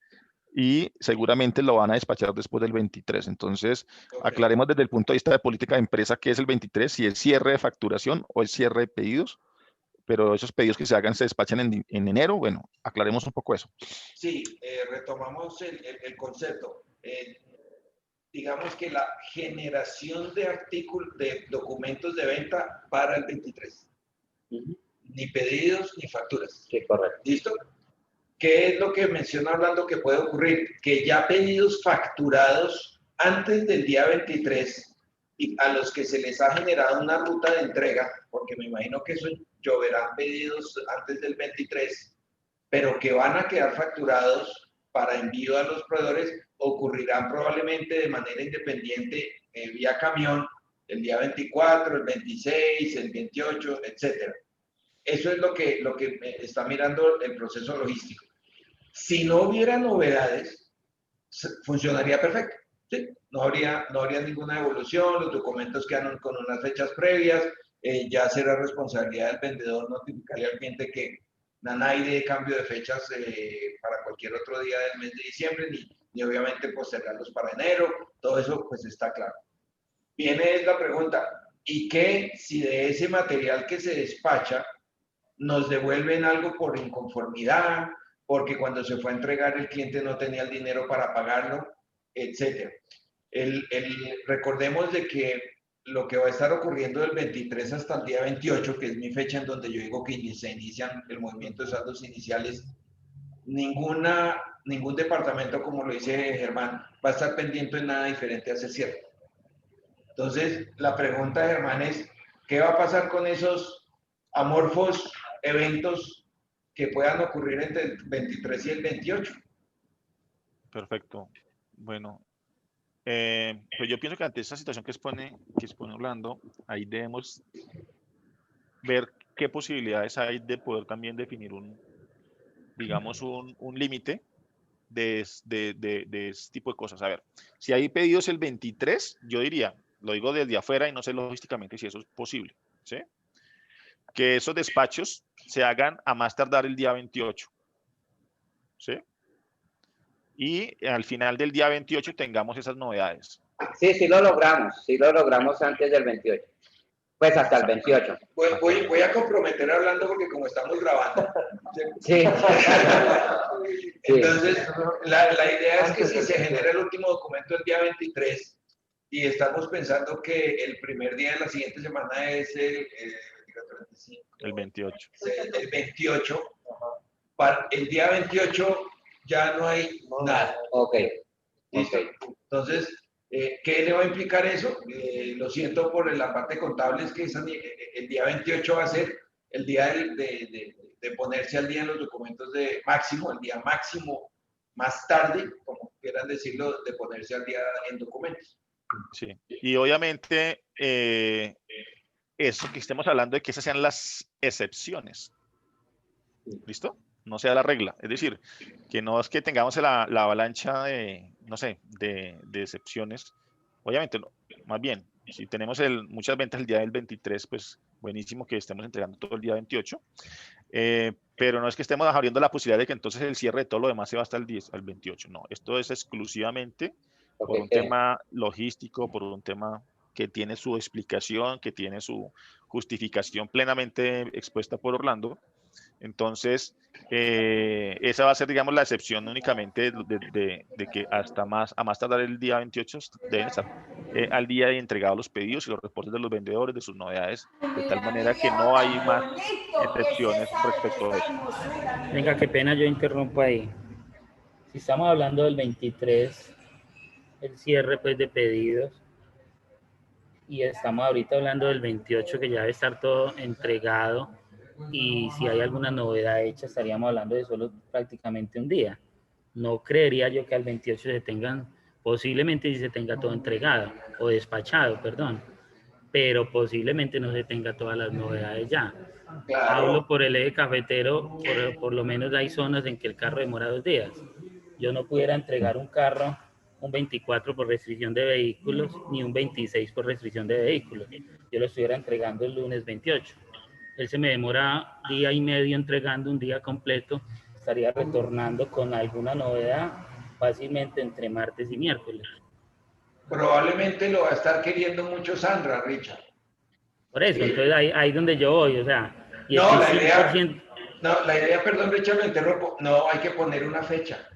y seguramente lo van a despachar después del 23. Entonces, aclaremos desde el punto de vista de política de empresa qué es el 23, si es cierre de facturación o es cierre de pedidos, pero esos pedidos que se hagan se despachan en enero. Bueno, aclaremos un poco eso. Sí, retomamos el concepto. Digamos que la generación de artículos, de documentos de venta para el 23. Ni pedidos ni facturas. Sí, correcto. ¿Listo? ¿Qué es lo que menciona Orlando que puede ocurrir? Que ya pedidos facturados antes del día 23 y a los que se les ha generado una ruta de entrega, porque me imagino que eso lloverán pedidos antes del 23, pero que van a quedar facturados para envío a los proveedores, ocurrirán probablemente de manera independiente vía camión el día 24, el 26, el 28, etcétera. Eso es lo que está mirando el proceso logístico. Si no hubiera novedades, funcionaría perfecto. ¿Sí? No habría ninguna evolución, los documentos quedan con unas fechas previas, ya será responsabilidad del vendedor notificarle al cliente que no hay de cambio de fechas para cualquier otro día del mes de diciembre, ni obviamente postergarlos para enero, todo eso pues está claro. Viene la pregunta, ¿y qué si de ese material que se despacha nos devuelven algo por inconformidad, porque cuando se fue a entregar el cliente no tenía el dinero para pagarlo, etcétera? Recordemos de que lo que va a estar ocurriendo del 23 hasta el día 28, que es mi fecha en donde yo digo que se inician el movimiento de saldos iniciales, ningún departamento, como lo dice Germán, va a estar pendiente de nada diferente a ese cierre. Entonces, la pregunta de Germán es, ¿qué va a pasar con esos amorfos eventos que puedan ocurrir entre el 23 y el 28? Perfecto. Bueno, pues yo pienso que ante esta situación que expone Orlando, ahí debemos ver qué posibilidades hay de poder también definir digamos, un límite de este tipo de cosas. A ver, si hay pedidos el 23, yo diría, lo digo desde afuera y no sé logísticamente si eso es posible, ¿sí? Que esos despachos se hagan a más tardar el día 28, ¿sí? Y al final del día 28 tengamos esas novedades. Sí lo logramos antes del 28. Pues hasta el 28. Voy a comprometer hablando porque como estamos grabando. Sí. Entonces, la idea es que si se genera el último documento el día 23 y estamos pensando que el primer día de la siguiente semana es el 28. El 28. Para el día 28 ya no hay nada. Ok. ¿Listo? Entonces, ¿qué le va a implicar eso? Lo siento por la parte contable, es que el día 28 va a ser el día de ponerse al día en los documentos de máximo, el día máximo más tarde, como quieran decirlo, de ponerse al día en documentos. Sí, y obviamente eso que estemos hablando de que esas sean las excepciones. ¿Listo? No sea la regla. Es decir, que no es que tengamos la avalancha de, no sé, de excepciones. Obviamente, no, más bien, si tenemos muchas ventas el día del 23, pues buenísimo que estemos entregando todo el día 28. Pero no es que estemos abriendo la posibilidad de que entonces el cierre de todo lo demás se va hasta el 10, al 28. No, esto es exclusivamente por un tema logístico, por un tema que tiene su explicación, que tiene su justificación plenamente expuesta por Orlando. Entonces, esa va a ser, digamos, la excepción únicamente de que a más tardar el día 28 deben estar al día de entregados los pedidos y los reportes de los vendedores, de sus novedades, de tal manera que no hay más excepciones respecto a eso. Venga, qué pena, yo interrumpo ahí. Si estamos hablando del 23, el cierre pues de pedidos, y estamos ahorita hablando del 28, que ya debe estar todo entregado, y si hay alguna novedad hecha, estaríamos hablando de solo prácticamente un día. No creería yo que al 28 se tengan, posiblemente si se tenga todo entregado, o despachado, perdón, pero posiblemente no se tenga todas las novedades ya. Claro. Hablo por el eje cafetero, por lo menos hay zonas en que el carro demora 2 días. Yo no pudiera entregar un carro un 24 por restricción de vehículos, ni un 26 por restricción de vehículos. Yo lo estuviera entregando el lunes 28. Él se me demora día y medio entregando, un día completo, estaría retornando con alguna novedad fácilmente entre martes y miércoles. Probablemente lo va a estar queriendo mucho Sandra, Richard. Por eso, Sí. entonces ahí donde yo voy, o sea, y No, estoy la 100%... idea, perdón, Richard, me interrumpo. No, hay que poner una fecha.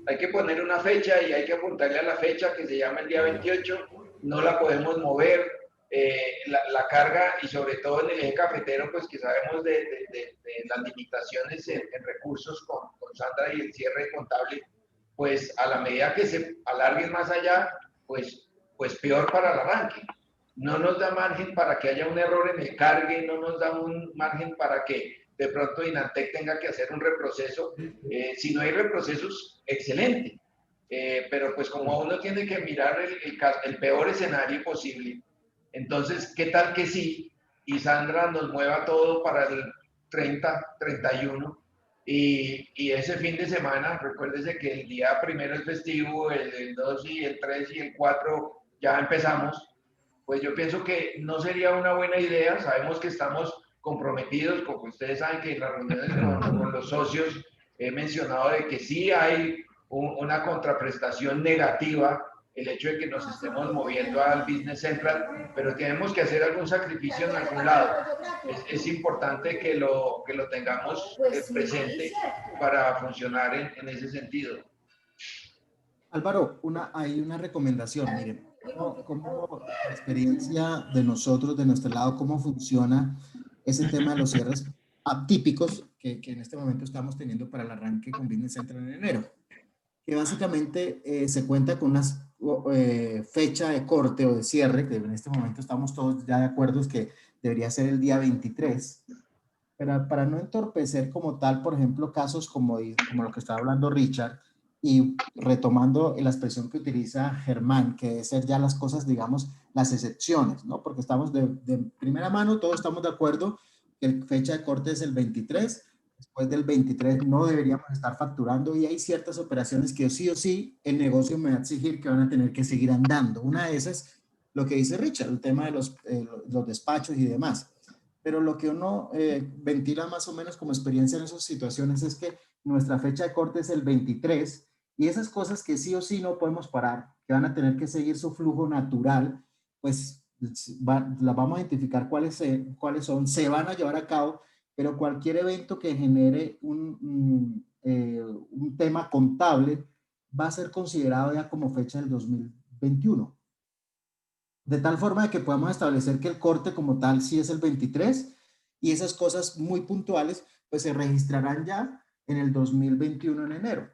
Hay que poner una fecha y hay que apuntarle a la fecha que se llama el día 28. No la podemos mover. La carga, y sobre todo en el eje cafetero, pues que sabemos de las limitaciones en recursos con Sandra y el cierre contable, pues a la medida que se alarguen más allá, pues peor para el arranque. No nos da margen para que haya un error en el cargue, no nos da un margen para que de pronto Inantec tenga que hacer un reproceso. Si no hay reprocesos, excelente. Pero pues como uno tiene que mirar el peor escenario posible, entonces, ¿qué tal que sí? Y Sandra nos mueva todo para el 30, 31, y ese fin de semana, recuérdese que el día primero es festivo, el 2 y el 3 y el 4 ya empezamos. Pues yo pienso que no sería una buena idea. Sabemos que estamos comprometidos, como ustedes saben que en las reuniones con los socios he mencionado de que sí hay una contraprestación negativa, el hecho de que nos estemos moviendo al Business Central, pero tenemos que hacer algún sacrificio en algún lado. Es importante que lo tengamos presente para funcionar en ese sentido. Álvaro, hay una recomendación, miren, como experiencia de nosotros, de nuestro lado, cómo funciona ese tema de los cierres atípicos que en este momento estamos teniendo para el arranque con Business Central en enero, que básicamente se cuenta con una fecha de corte o de cierre, que en este momento estamos todos ya de acuerdo, es que debería ser el día 23, pero para no entorpecer como tal, por ejemplo, casos como lo que estaba hablando Richard, y retomando la expresión que utiliza Germán, que debe ser ya las cosas, digamos, las excepciones, ¿no? Porque estamos de primera mano, todos estamos de acuerdo que la fecha de corte es el 23, después del 23 no deberíamos estar facturando, y hay ciertas operaciones que sí o sí el negocio me va a exigir que van a tener que seguir andando. Una de esas es lo que dice Richard, el tema de los despachos y demás. Pero lo que uno ventila más o menos como experiencia en esas situaciones es que nuestra fecha de corte es el 23, y esas cosas que sí o sí no podemos parar, que van a tener que seguir su flujo natural, pues las vamos a identificar cuáles son, se van a llevar a cabo, pero cualquier evento que genere un tema contable va a ser considerado ya como fecha del 2021. De tal forma de que podamos establecer que el corte como tal sí es el 23, y esas cosas muy puntuales pues se registrarán ya en el 2021 en enero.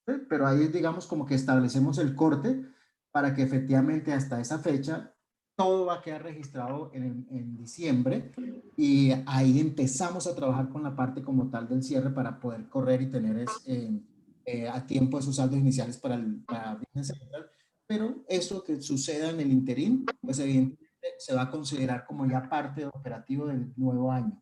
¿Sí? Pero ahí digamos como que establecemos el corte para que efectivamente hasta esa fecha todo va a quedar registrado en diciembre, y ahí empezamos a trabajar con la parte como tal del cierre para poder correr y tener a tiempo esos saldos iniciales para Business Central. Pero eso que suceda en el interín, pues evidentemente se va a considerar como ya parte operativo del nuevo año.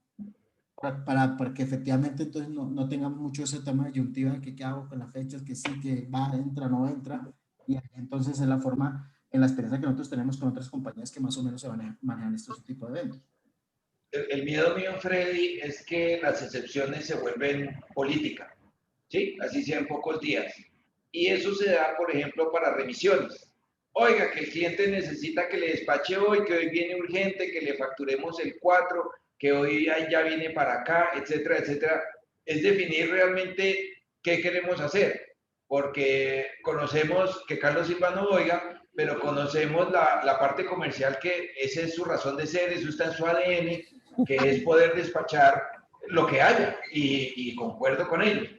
Para que efectivamente entonces no tengamos mucho ese tema de disyuntiva, que qué hago con las fechas, que sí, que va, entra, no entra. Y entonces es la forma, en la experiencia que nosotros tenemos con otras compañías que más o menos se manejan estos tipos de eventos. El miedo mío, Freddy, es que las excepciones se vuelven política, ¿sí? Así sean pocos días. Y eso se da, por ejemplo, para remisiones. oiga, que el cliente necesita que le despache hoy, que hoy viene urgente, que le facturemos el 4, que hoy ya viene para acá, etcétera, etcétera. Es definir realmente qué queremos hacer, porque conocemos que Carlos Silva no oiga, pero conocemos la parte comercial, que esa es su razón de ser, eso está en su ADN, que es poder despachar lo que haya, y concuerdo con ellos.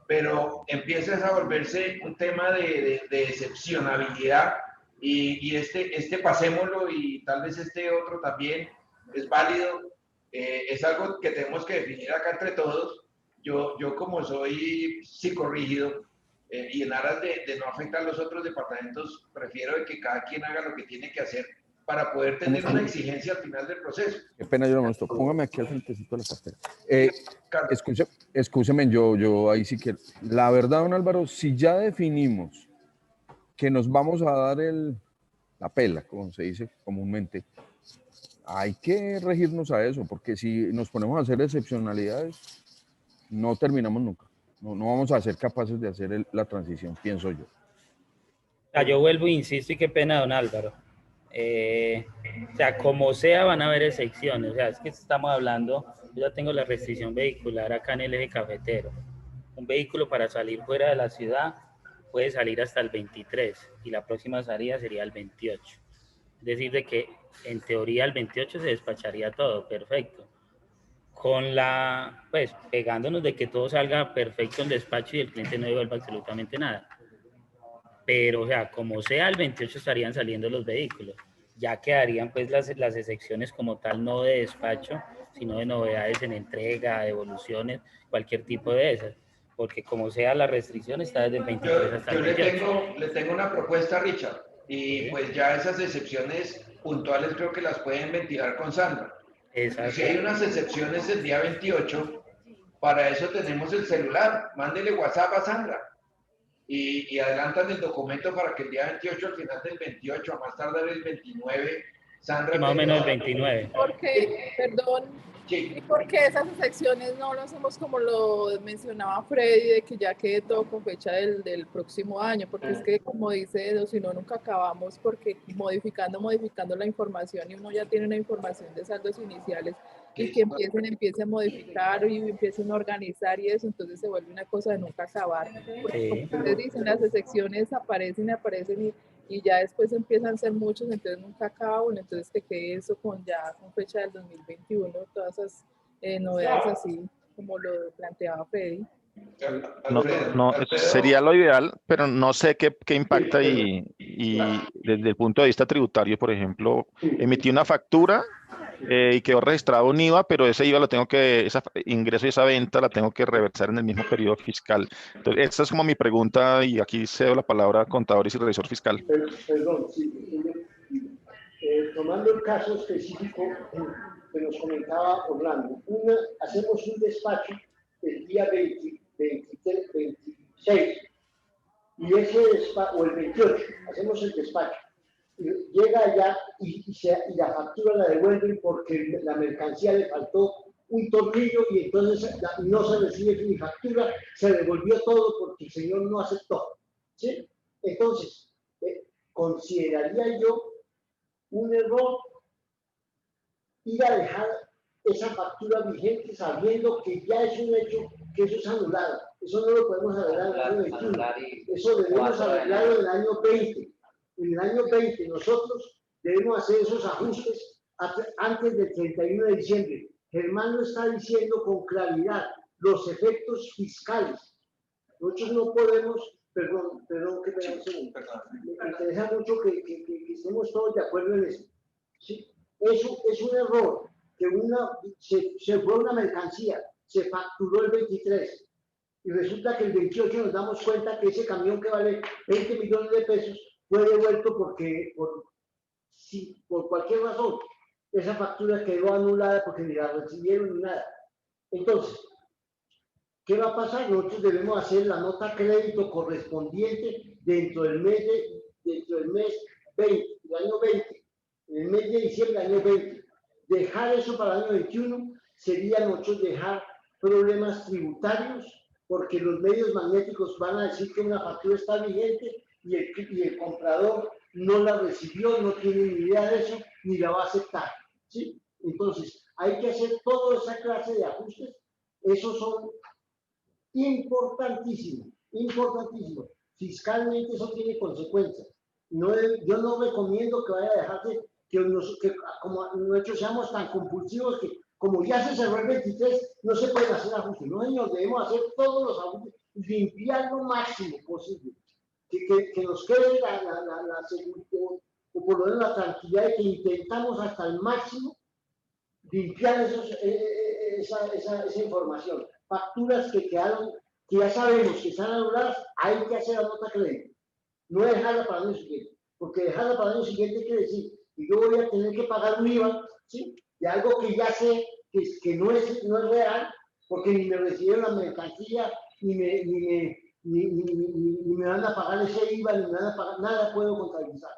Pero empiezas a volverse un tema de excepcionabilidad, y este pasémoslo, y tal vez este otro también es válido. Es algo que tenemos que definir acá entre todos. Yo como soy psicorrígido, y en aras de no afectar a los otros departamentos, prefiero de que cada quien haga lo que tiene que hacer para poder tener una exigencia al final del proceso. Qué pena, yo no molesto. Póngame aquí al frentecito de la cartera. Escúcheme, yo ahí sí quiero. La verdad, don Álvaro, si ya definimos que nos vamos a dar la pela, como se dice comúnmente, hay que regirnos a eso, porque si nos ponemos a hacer excepcionalidades, no terminamos nunca. No vamos a ser capaces de hacer la transición, pienso yo. Yo vuelvo e insisto, y qué pena, don Álvaro. O sea, como sea, van a haber excepciones. O sea, es que estamos hablando, yo ya tengo la restricción vehicular acá en el eje cafetero. Un vehículo para salir fuera de la ciudad puede salir hasta el 23 y la próxima salida sería el 28. Es decir, de que en teoría el 28 se despacharía todo, perfecto. Pues, pegándonos de que todo salga perfecto en despacho y el cliente no devuelva absolutamente nada. Pero, o sea, como sea, el 28 estarían saliendo los vehículos. Ya quedarían, pues, las excepciones como tal, no de despacho, sino de novedades en entrega, devoluciones, cualquier tipo de esas. Porque como sea, la restricción está desde el 23 hasta el 28. Le tengo una propuesta, Richard, y pues ya esas excepciones puntuales creo que las pueden ventilar con Sandra. Exacto. Si hay unas excepciones el día 28, para eso tenemos el celular. Mándele WhatsApp a Sandra y adelantan el documento para que el día 28, al final del 28, a más tardar el 29, Sandra... Y más o menos el 29. Porque, perdón, sí. ¿Y por qué esas excepciones no lo hacemos como lo mencionaba Freddy, de que ya quede todo con fecha del próximo año? Porque es que, como dice Edo, si no, nunca acabamos, porque modificando la información, y uno ya tiene una información de saldos iniciales, y que empiecen a modificar y empiecen a organizar y eso, entonces se vuelve una cosa de nunca acabar. Porque, como ustedes dicen, las excepciones aparecen y ya después empiezan a ser muchos, entonces nunca acaban. Entonces que quede eso con fecha del 2021, todas esas novedades así como lo planteaba Freddy. No, sería lo ideal, pero no sé qué impacta, y desde el punto de vista tributario, por ejemplo, emití una factura y quedó registrado un IVA, pero ese IVA ese ingreso y esa venta la tengo que reversar en el mismo periodo fiscal. Entonces, esa es como mi pregunta, y aquí cedo la palabra a contadores y revisor fiscal. Perdón, sí, tomando el caso específico que nos comentaba Orlando, hacemos un despacho el día 26, y ese despacho, o el 28, hacemos el despacho. Llega allá y la factura la devuelven porque la mercancía le faltó un tornillo, y entonces no se recibe mi factura, se devolvió todo porque el señor no aceptó. ¿Sí? Entonces, consideraría yo un error ir a dejar esa factura vigente sabiendo que ya es un hecho, que eso es anulado. Eso no lo podemos arreglar en el año 21. Eso debemos arreglarlo en el año 20. En el año 20 nosotros debemos hacer esos ajustes antes del 31 de diciembre. Germán lo está diciendo con claridad, los efectos fiscales. Nosotros no podemos, perdón que me interesa mucho que estemos todos de acuerdo en eso. ¿Sí? Eso es un error, que se fue una mercancía, se facturó el 23, y resulta que el 28 nos damos cuenta que ese camión que vale 20 millones de pesos fue devuelto porque por cualquier razón esa factura quedó anulada porque ni la recibieron ni nada. Entonces, ¿qué va a pasar? Nosotros debemos hacer la nota crédito correspondiente dentro del mes 20, del año 20, en el mes de diciembre del año 20. Dejar eso para el año 21 sería nosotros dejar problemas tributarios, porque los medios magnéticos van a decir que una factura está vigente y el comprador no la recibió, no tiene ni idea de eso, ni la va a aceptar, ¿sí? Entonces, hay que hacer toda esa clase de ajustes, esos son importantísimos, importantísimos. Fiscalmente eso tiene consecuencias. Yo no recomiendo que vaya a dejarse, que como nosotros seamos tan compulsivos que como ya se cerró el 23, no se pueden hacer ajustes. No, señor, debemos hacer todos los ajustes, limpiar lo máximo posible. Que nos quede la seguridad, o por lo menos la tranquilidad de que intentamos hasta el máximo limpiar esa información. Facturas que quedaron, que ya sabemos que están anuladas, hay que hacer la nota crédito. No dejarla para el año siguiente, porque dejarla para el año siguiente quiere decir que yo voy a tener que pagar un IVA, ¿sí? De algo que ya sé que no es real, porque ni me recibieron la mercancía, ni me van a pagar ese IVA, ni me van a pagar, nada puedo contabilizar.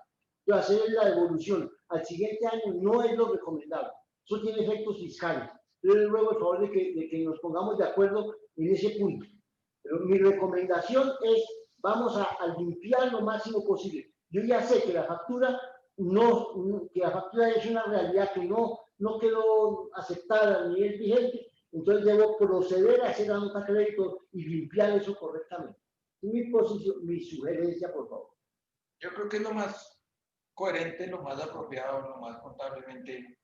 Entonces, hacer la devolución al siguiente año no es lo recomendable. Eso tiene efectos fiscales. Yo les ruego el favor de que nos pongamos de acuerdo en ese punto. Pero mi recomendación es, vamos a limpiar lo máximo posible. Yo ya sé que la factura es una realidad que no quedó aceptada ni es vigente, entonces debo proceder a hacer la nota de crédito y limpiar eso correctamente. Mi sugerencia, por favor. Yo creo que es lo más coherente, lo más apropiado, lo más contablemente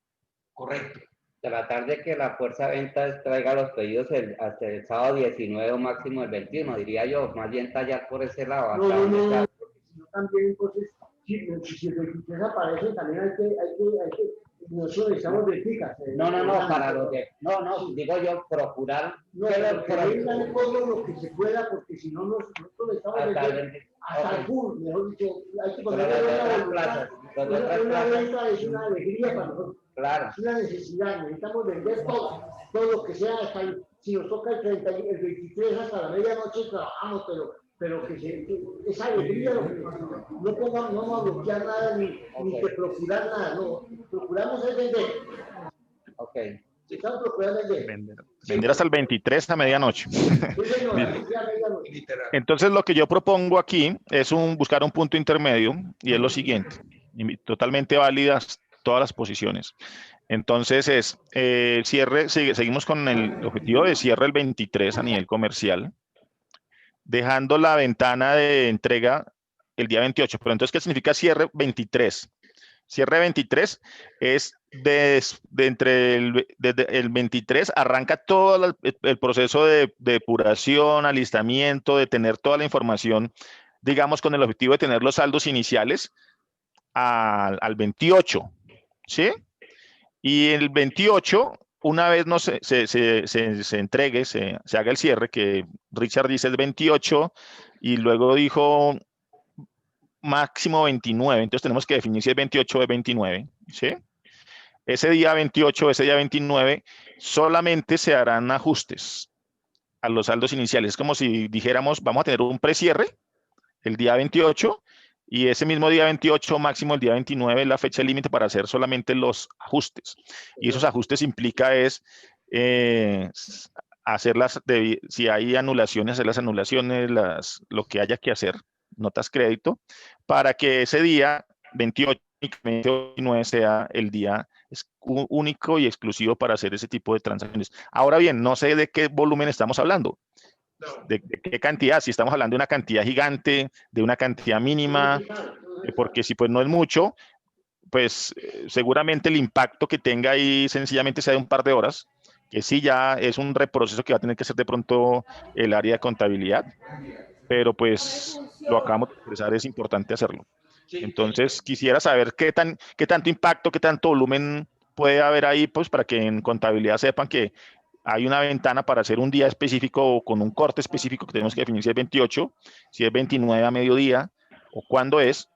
correcto. Tratar de que la fuerza de ventas traiga los pedidos hasta el sábado 19 o máximo el 21, diría yo, más bien tallar por ese lado. No, porque si no también, entonces, si el 23 aparece, también hay que nosotros necesitamos verificar. Para lo que, digo yo, procurar. Que todo lo que se pueda, porque si no, nosotros estamos hasta el full, mejor dicho, hay que ponerle una venta, es una alegría para nosotros. Claro. Es una necesidad, necesitamos vender todo lo que sea, si nos toca el 23 hasta la medianoche trabajamos, pero que esa alegría, no vamos a bloquear nada ni que procurar nada, no, procuramos es vender. Ok. Estamos procurando vender. Vender hasta el 23 a medianoche. Entonces lo que yo propongo aquí es buscar un punto intermedio y es lo siguiente, totalmente válidas todas las posiciones. Entonces seguimos con el objetivo de cierre el 23 a nivel comercial, dejando la ventana de entrega el día 28. Pero entonces, ¿qué significa cierre 23? Cierre 23 es desde el 23 arranca todo el proceso de depuración, alistamiento, de tener toda la información, digamos, con el objetivo de tener los saldos iniciales al 28, ¿sí? Y el 28, una vez se entregue, se haga el cierre, que Richard dice el 28 y luego dijo máximo 29, entonces tenemos que definir si es 28 o es 29, ¿sí? Ese día 28, ese día 29, solamente se harán ajustes a los saldos iniciales. Es como si dijéramos, vamos a tener un precierre el día 28 y ese mismo día 28, máximo el día 29, es la fecha límite para hacer solamente los ajustes. Y esos ajustes implica si hay anulaciones, hacer las anulaciones, lo que haya que hacer, notas crédito, para que ese día 28 y 29 sea el día único y exclusivo para hacer ese tipo de transacciones. Ahora bien, no sé de qué volumen estamos hablando. ¿De qué cantidad? Si estamos hablando de una cantidad gigante, de una cantidad mínima, porque si pues no es mucho, pues seguramente el impacto que tenga ahí sencillamente sea de un par de horas, que sí ya es un reproceso que va a tener que hacer de pronto el área de contabilidad, pero pues lo acabamos de expresar, es importante hacerlo. Entonces quisiera saber qué tanto impacto, qué tanto volumen puede haber ahí, pues para que en contabilidad sepan que hay una ventana para hacer un día específico o con un corte específico que tenemos que definir si es 28, si es 29 a mediodía o cuándo es,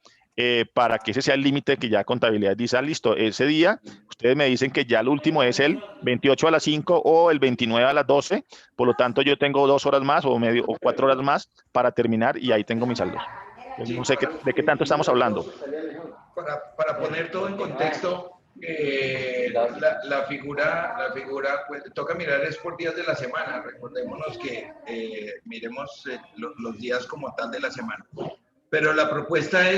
para que ese sea el límite que ya contabilidad dice, listo, ese día ustedes me dicen que ya el último es el 28 a las 5 o el 29 a las 12, por lo tanto yo tengo 2 horas más o 4 horas más para terminar y ahí tengo mis saldos. No sé de qué tanto estamos hablando. Para poner todo en contexto, la figura pues, toca mirar es por días de la semana. Recordémonos que miremos los días como tal de la semana. Pero la propuesta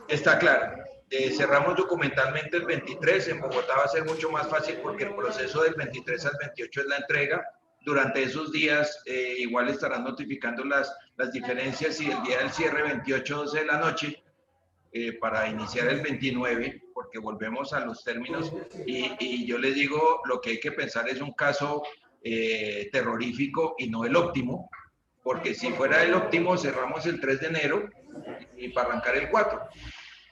está clara. Cerramos documentalmente el 23, en Bogotá va a ser mucho más fácil porque el proceso del 23 al 28 es la entrega. Durante esos días igual estarán notificando las diferencias y el día del cierre 28, 12 de la noche para iniciar el 29, porque volvemos a los términos y yo les digo, lo que hay que pensar es un caso terrorífico y no el óptimo, porque si fuera el óptimo cerramos el 3 de enero y para arrancar el 4.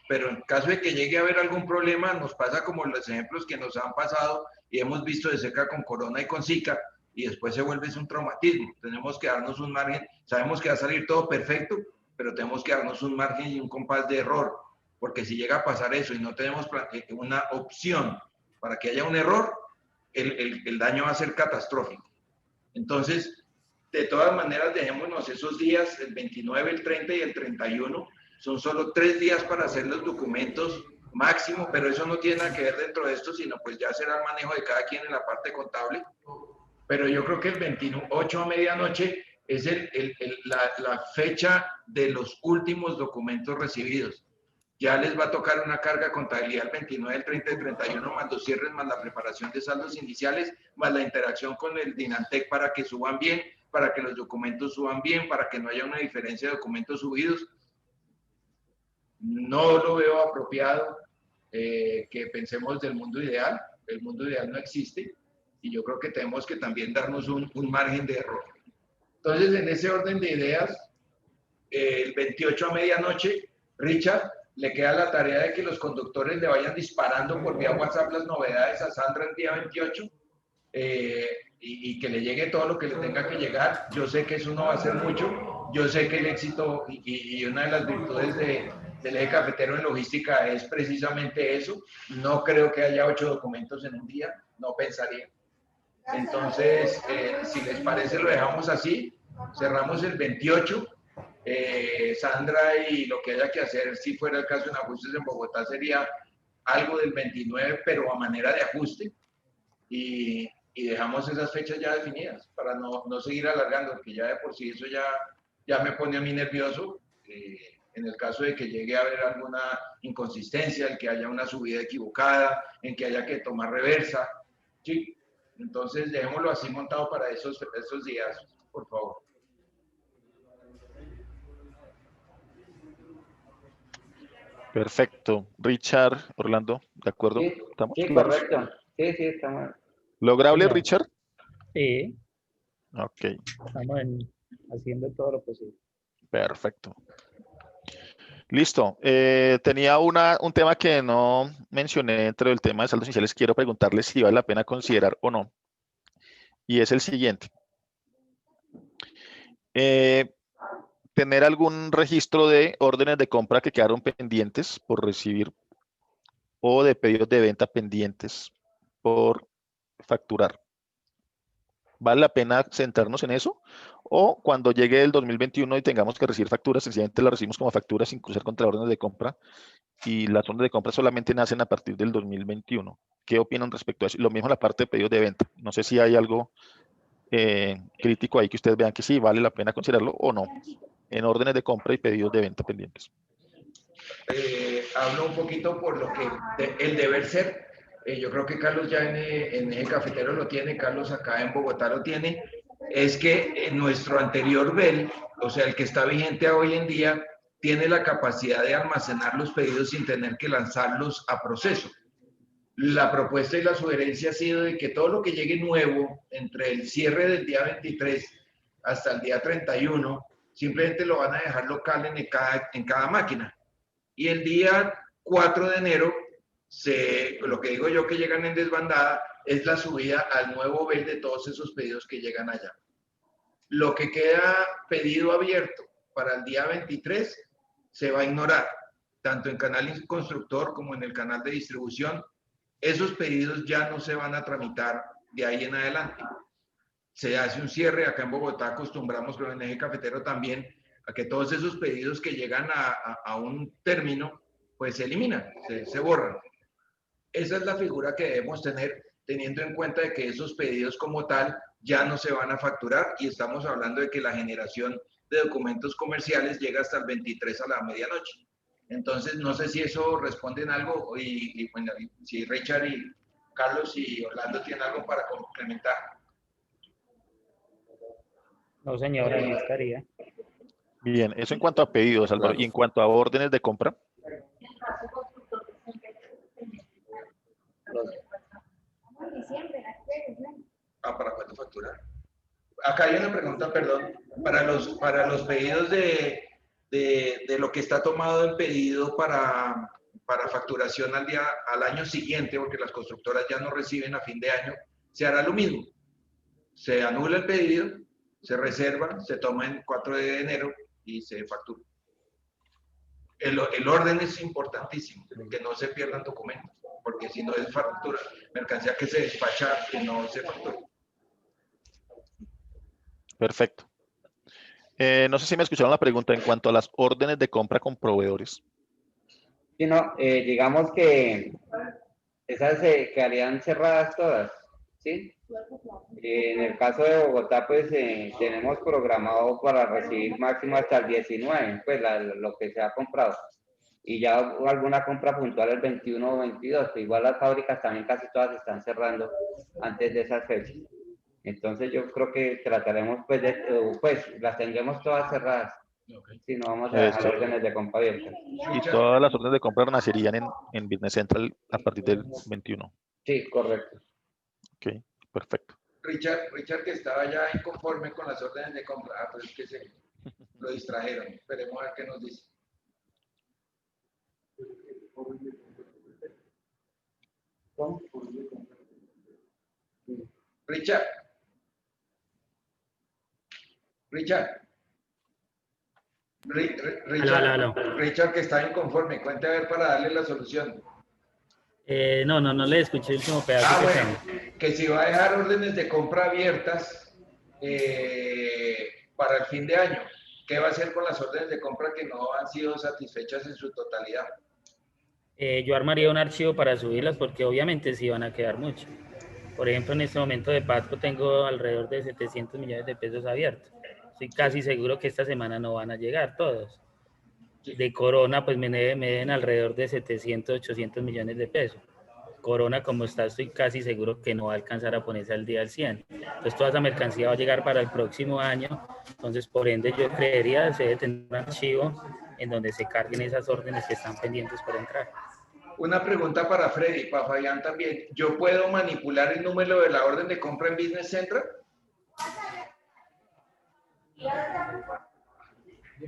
Pero en caso de que llegue a haber algún problema, nos pasa como los ejemplos que nos han pasado y hemos visto de cerca con Corona y con Zika, y después se vuelve un traumatismo. Tenemos que darnos un margen, sabemos que va a salir todo perfecto, pero tenemos que darnos un margen y un compás de error, porque si llega a pasar eso y no tenemos una opción para que haya un error, el daño va a ser catastrófico. Entonces, de todas maneras, dejémonos esos días, el 29, el 30 y el 31, son solo 3 días para hacer los documentos máximo, pero eso no tiene nada que ver dentro de esto, sino pues ya será el manejo de cada quien en la parte contable. Pero yo creo que el 28 a medianoche es la fecha de los últimos documentos recibidos. Ya les va a tocar una carga de contabilidad el 29, el 30 y el 31, más los cierres, más la preparación de saldos iniciales, más la interacción con el Dinantec para que suban bien, para que los documentos suban bien, para que no haya una diferencia de documentos subidos. No lo veo apropiado que pensemos del mundo ideal. El mundo ideal no existe y yo creo que tenemos que también darnos un margen de error. Entonces, en ese orden de ideas, el 28 a medianoche, Richard, le queda la tarea de que los conductores le vayan disparando por vía WhatsApp las novedades a Sandra el día 28 y que le llegue todo lo que le tenga que llegar. Yo sé que eso no va a ser mucho. Yo sé que el éxito y una de las virtudes del eje cafetero en logística es precisamente eso. No creo que haya 8 documentos en un día, no pensaría. Entonces, si les parece, lo dejamos así. Cerramos el 28. Sandra, y lo que haya que hacer, si fuera el caso en ajustes en Bogotá, sería algo del 29, pero a manera de ajuste. Y dejamos esas fechas ya definidas para no seguir alargando, porque ya de por sí eso ya me pone a mí nervioso. En el caso de que llegue a haber alguna inconsistencia, en que haya una subida equivocada, en que haya que tomar reversa, ¿sí? Entonces dejémoslo así montado para esos días, por favor. Perfecto. Richard, Orlando, ¿de acuerdo? Sí, ¿Estamos sí, claros? correcto. Sí, estamos. ¿Lograble, Señor. Richard? Sí, Ok, estamos haciendo todo lo posible. perfecto. Listo. Tenía un tema que no mencioné dentro del tema de saldos iniciales. Quiero preguntarles si vale la pena considerar o no. Y es el siguiente. Tener algún registro de órdenes de compra que quedaron pendientes por recibir o de pedidos de venta pendientes por facturar. ¿Vale la pena centrarnos en eso? O cuando llegue el 2021 y tengamos que recibir facturas, sencillamente las recibimos como facturas sin cruzar contra órdenes de compra y las órdenes de compra solamente nacen a partir del 2021. ¿Qué opinan respecto a eso? Lo mismo en la parte de pedidos de venta. No sé si hay algo crítico ahí que ustedes vean que sí vale la pena considerarlo o no, en órdenes de compra y pedidos de venta pendientes. Hablo un poquito por lo que el deber ser. Yo creo que Carlos ya en el cafetero lo tiene, Carlos acá en Bogotá lo tiene. Es que nuestro anterior BEL, o sea, el que está vigente hoy en día, tiene la capacidad de almacenar los pedidos sin tener que lanzarlos a proceso. La propuesta y la sugerencia ha sido de que todo lo que llegue nuevo entre el cierre del día 23 hasta el día 31, simplemente lo van a dejar local en cada máquina. Y el día 4 de enero, lo que digo yo que llegan en desbandada, es la subida al nuevo BEL de todos esos pedidos que llegan allá. Lo que queda pedido abierto para el día 23 se va a ignorar, tanto en canal constructor como en el canal de distribución. Esos pedidos ya no se van a tramitar de ahí en adelante. Se hace un cierre. Acá en Bogotá acostumbramos, creo en el eje cafetero también, a que todos esos pedidos que llegan a un término, pues se eliminan, se borran. Esa es la figura que debemos tener, teniendo en cuenta de que esos pedidos como tal ya no se van a facturar y estamos hablando de que la generación de documentos comerciales llega hasta el 23 a la medianoche. Entonces, no sé si eso responde en algo y bueno, si Richard y Carlos y Orlando tienen algo para complementar. No, señora, ahí estaría. Bien, eso en cuanto a pedidos, Álvaro. Claro. Y en cuanto a órdenes de compra. ¿Para cuánto facturar? Acá hay una pregunta, perdón, para los pedidos de lo que está tomado el pedido para facturación al año siguiente, porque las constructoras ya no reciben a fin de año, se hará lo mismo. Se anula el pedido, se reserva, se toma en 4 de enero y se factura. El orden es importantísimo, que no se pierdan documentos, porque si no es factura, mercancía que se despacha, que no se factura. Perfecto. No sé si me escucharon la pregunta en cuanto a las órdenes de compra con proveedores. Sí, no, digamos que esas quedarían cerradas todas, ¿sí? En el caso de Bogotá, pues tenemos programado para recibir máximo hasta el 19, pues lo que se ha comprado. Y ya alguna compra puntual el 21 o 22, pero igual las fábricas también casi todas están cerrando antes de esas fechas. Entonces yo creo que trataremos pues las tendremos todas cerradas. Okay. Si no vamos a dejar órdenes de compra abiertas. Y todas las órdenes de compra nacerían en Business Central a partir del 21. Sí, correcto. Ok, perfecto. Richard que estaba ya inconforme con las órdenes de compra, pues es que se lo distrajeron. Esperemos a ver qué nos dice. Richard. Richard que está inconforme, cuente a ver para darle la solución. No le escuché el último pedazo. Bueno, que si va a dejar órdenes de compra abiertas para el fin de año, ¿qué va a hacer con las órdenes de compra que no han sido satisfechas en su totalidad? Yo armaría un archivo para subirlas porque obviamente sí van a quedar mucho. Por ejemplo, en este momento de Patco tengo alrededor de 700 millones de pesos abiertos. Estoy casi seguro que esta semana no van a llegar todos. De Corona, pues me deben alrededor de 700, 800 millones de pesos. Corona, como está, estoy casi seguro que no va a alcanzar a ponerse al día al 100. Entonces, toda esa mercancía va a llegar para el próximo año. Entonces, por ende, yo creería que se debe tener un archivo en donde se carguen esas órdenes que están pendientes por entrar. Una pregunta para Freddy, para Fabián también. ¿Yo puedo manipular el número de la orden de compra en Business Central?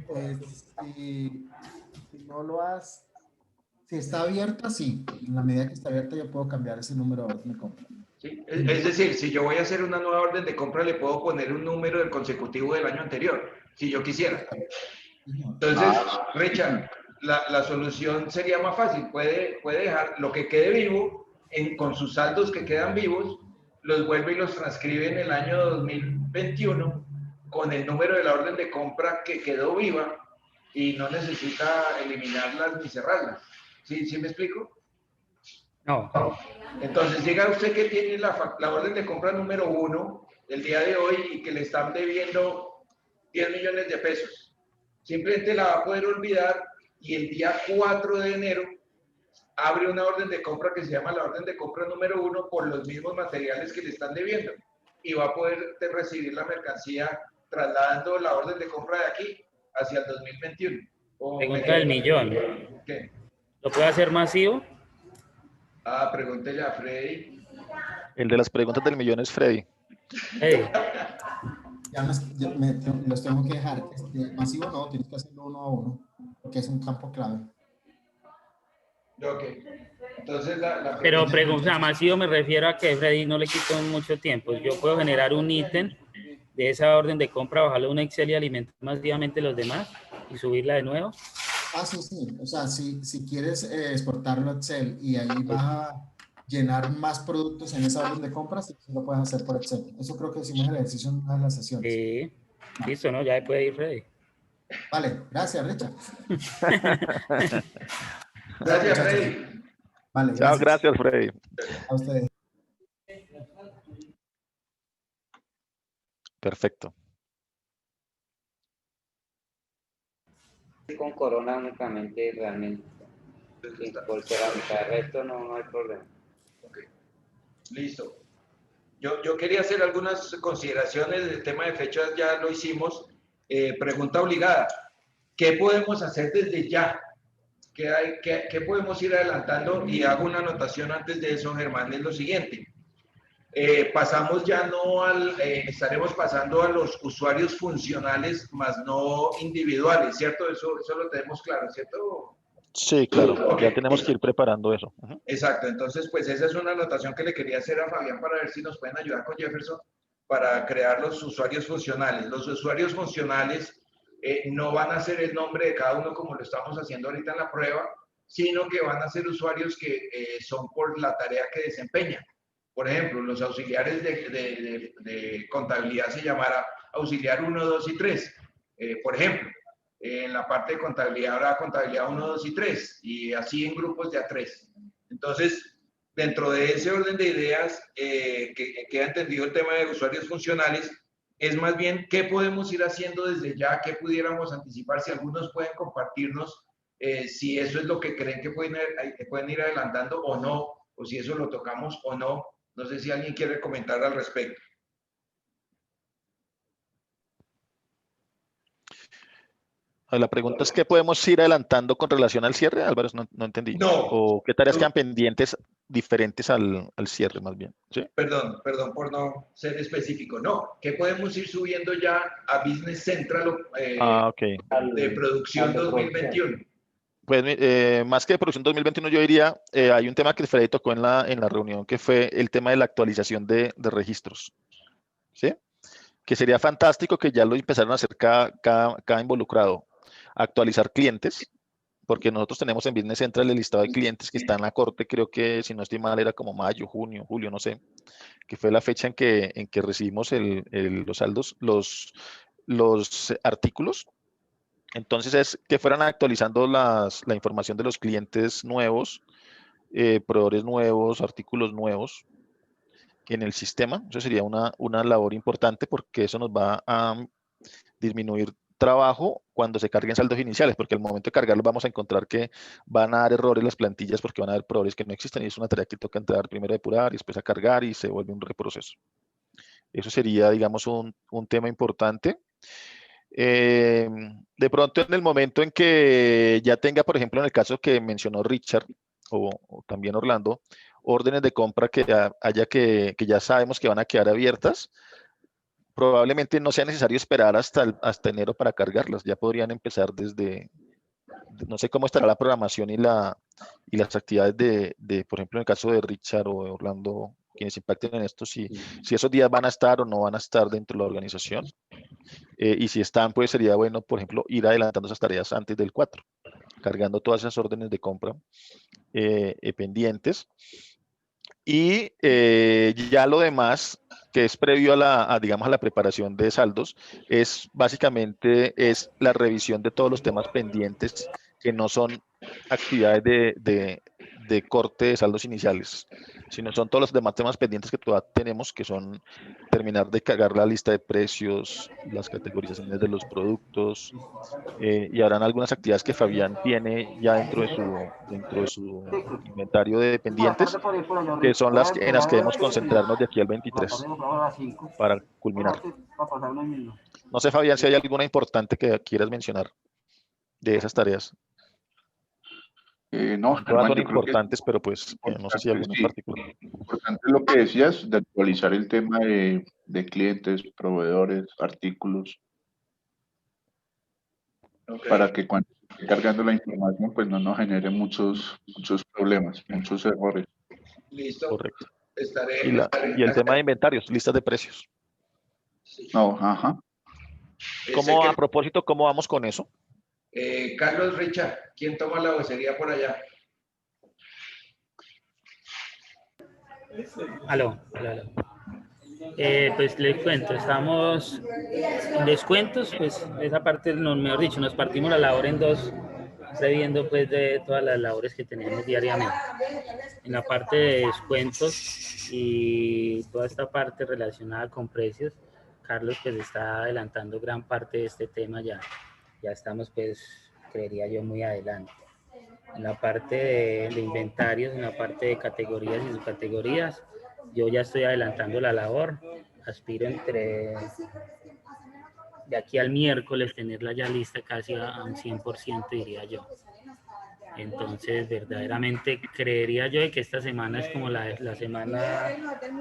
Pues, si no lo has, si está abierta, sí. En la medida que está abierta, yo puedo cambiar ese número de orden de compra. ¿Sí? Es decir, si yo voy a hacer una nueva orden de compra, le puedo poner un número del consecutivo del año anterior, si yo quisiera. Entonces, Richard, la solución sería más fácil. Puede dejar lo que quede vivo con sus saldos que quedan vivos, los vuelve y los transcribe en el año 2021 con el número de la orden de compra que quedó viva y no necesita eliminarlas ni cerrarlas. ¿Sí me explico? No. Entonces, llega usted que tiene la orden de compra número 1 el día de hoy y que le están debiendo 10 millones de pesos. Simplemente la va a poder olvidar y el día 4 de enero abre una orden de compra que se llama la orden de compra número 1 por los mismos materiales que le están debiendo y va a poder recibir la mercancía trasladando la orden de compra de aquí hacia el 2021. Pregunta del millón. ¿Qué? ¿Lo puede hacer masivo? Pregúntele a Freddy. El de las preguntas del millón es Freddy. Hey. Ya los tengo que dejar. Masivo no, tienes que hacerlo uno a uno, porque es un campo clave. Ok. Entonces Pero pregunta, masivo me refiero a que Freddy no le quito mucho tiempo. Yo puedo generar un ítem de esa orden de compra, bajarlo a un Excel y alimentar masivamente los demás y subirla de nuevo. Sí. O sea, si quieres exportarlo a Excel y ahí vas a llenar más productos en esa orden de compras, sí lo puedes hacer por Excel. Eso creo que hicimos el ejercicio en una de las sesiones. Sí, listo, ¿no? Ya puede ir Freddy. Vale, gracias, Richard. Gracias, Freddy. Vale, Chao, gracias, Freddy. A ustedes. Perfecto. con Corona únicamente realmente. Sí, por cerámica, el resto no hay problema. Okay. Listo. Yo quería hacer algunas consideraciones del tema de fechas, ya lo hicimos. Pregunta obligada. ¿Qué podemos hacer desde ya? ¿Qué podemos ir adelantando? Y hago una anotación antes de eso, Germán, es lo siguiente. Pasamos ya no estaremos pasando a los usuarios funcionales, más no individuales, ¿cierto? Eso lo tenemos claro, ¿cierto? Sí, claro, Okay, ya tenemos que ir preparando eso. Exacto, entonces pues esa es una anotación que le quería hacer a Fabián para ver si nos pueden ayudar con Jefferson para crear los usuarios funcionales. Los usuarios funcionales no van a ser el nombre de cada uno como lo estamos haciendo ahorita en la prueba, sino que van a ser usuarios que son por la tarea que desempeñan. Por ejemplo, los auxiliares de contabilidad se llamará auxiliar 1, 2 y 3, por ejemplo. En la parte de contabilidad habrá contabilidad 1, 2 y 3, y así en grupos de A3. Entonces, dentro de ese orden de ideas, que queda entendido el tema de usuarios funcionales, es más bien qué podemos ir haciendo desde ya, qué pudiéramos anticipar, si algunos pueden compartirnos, si eso es lo que creen que pueden ir adelantando o no, o si eso lo tocamos o no. No sé si alguien quiere comentar al respecto. La pregunta es, ¿qué podemos ir adelantando con relación al cierre, Álvaro? No entendí. No. ¿O qué tareas quedan pendientes diferentes al cierre, más bien? ¿Sí? Perdón por no ser específico. No, ¿qué podemos ir subiendo ya a Business Central Okay. de producción 2021? Pues más que de producción 2021, yo diría, hay un tema que Freddy tocó en la reunión, que fue el tema de la actualización de registros. ¿Sí? Que sería fantástico que ya lo empezaran a hacer cada involucrado. Actualizar clientes, porque nosotros tenemos en Business Central el listado de clientes que está en la corte, creo que si no estoy mal era como mayo, junio, julio, no sé, que fue la fecha en que recibimos los saldos, los artículos. Entonces es que fueran actualizando la información de los clientes nuevos, proveedores nuevos, artículos nuevos en el sistema. Eso sería una labor importante porque eso nos va a disminuir trabajo cuando se carguen saldos iniciales, porque al momento de cargarlos vamos a encontrar que van a dar errores las plantillas porque van a haber proveedores que no existen y es una tarea que toca entrar primero a depurar y después a cargar y se vuelve un reproceso. Eso sería, digamos, un tema importante. De pronto en el momento en que ya tenga, por ejemplo, en el caso que mencionó Richard o también Orlando, órdenes de compra que ya sabemos que van a quedar abiertas, probablemente no sea necesario esperar hasta enero para cargarlas. Ya podrían empezar no sé cómo estará la programación y las actividades por ejemplo, en el caso de Richard o de Orlando, quienes impacten en esto, si esos días van a estar o no van a estar dentro de la organización. Y si están, pues sería bueno, por ejemplo, ir adelantando esas tareas antes del 4, cargando todas esas órdenes de compra pendientes. Y ya lo demás, que es previo digamos, a la preparación de saldos, es básicamente la revisión de todos los temas pendientes que no son actividades de corte de saldos iniciales, sino son todos los demás temas pendientes que todavía tenemos, que son terminar de cargar la lista de precios, las categorizaciones de los productos, y habrán algunas actividades que Fabián tiene ya dentro de su inventario de pendientes, que son en las que debemos concentrarnos de aquí al 23 para culminar. No sé, Fabián, si hay alguna importante que quieras mencionar de esas tareas. No, Todas Germán, son yo creo que importantes, pero pues no sé si hay alguna en particular. Importante lo que decías de actualizar el tema de clientes, proveedores, artículos, para que cuando esté cargando la información, pues no nos genere muchos problemas, muchos errores. Listo. Correcto. Estaré. Y el tema de inventarios, listas de precios. Sí. No, ajá. A propósito, ¿cómo vamos con eso? Carlos, Richard, ¿quién toma la vocería por allá? Aló. Pues les cuento, estamos en descuentos, pues esa parte, mejor dicho, nos partimos la labor en dos, previendo pues de todas las labores que tenemos diariamente. En la parte de descuentos y toda esta parte relacionada con precios, Carlos pues está adelantando gran parte de este tema ya estamos pues creería yo, muy adelante. En la parte de inventarios, en la parte de categorías y subcategorías, yo ya estoy adelantando la labor. Aspiro de aquí al miércoles tenerla ya lista casi a un 100%, diría yo. Entonces, verdaderamente creería yo que esta semana es como la semana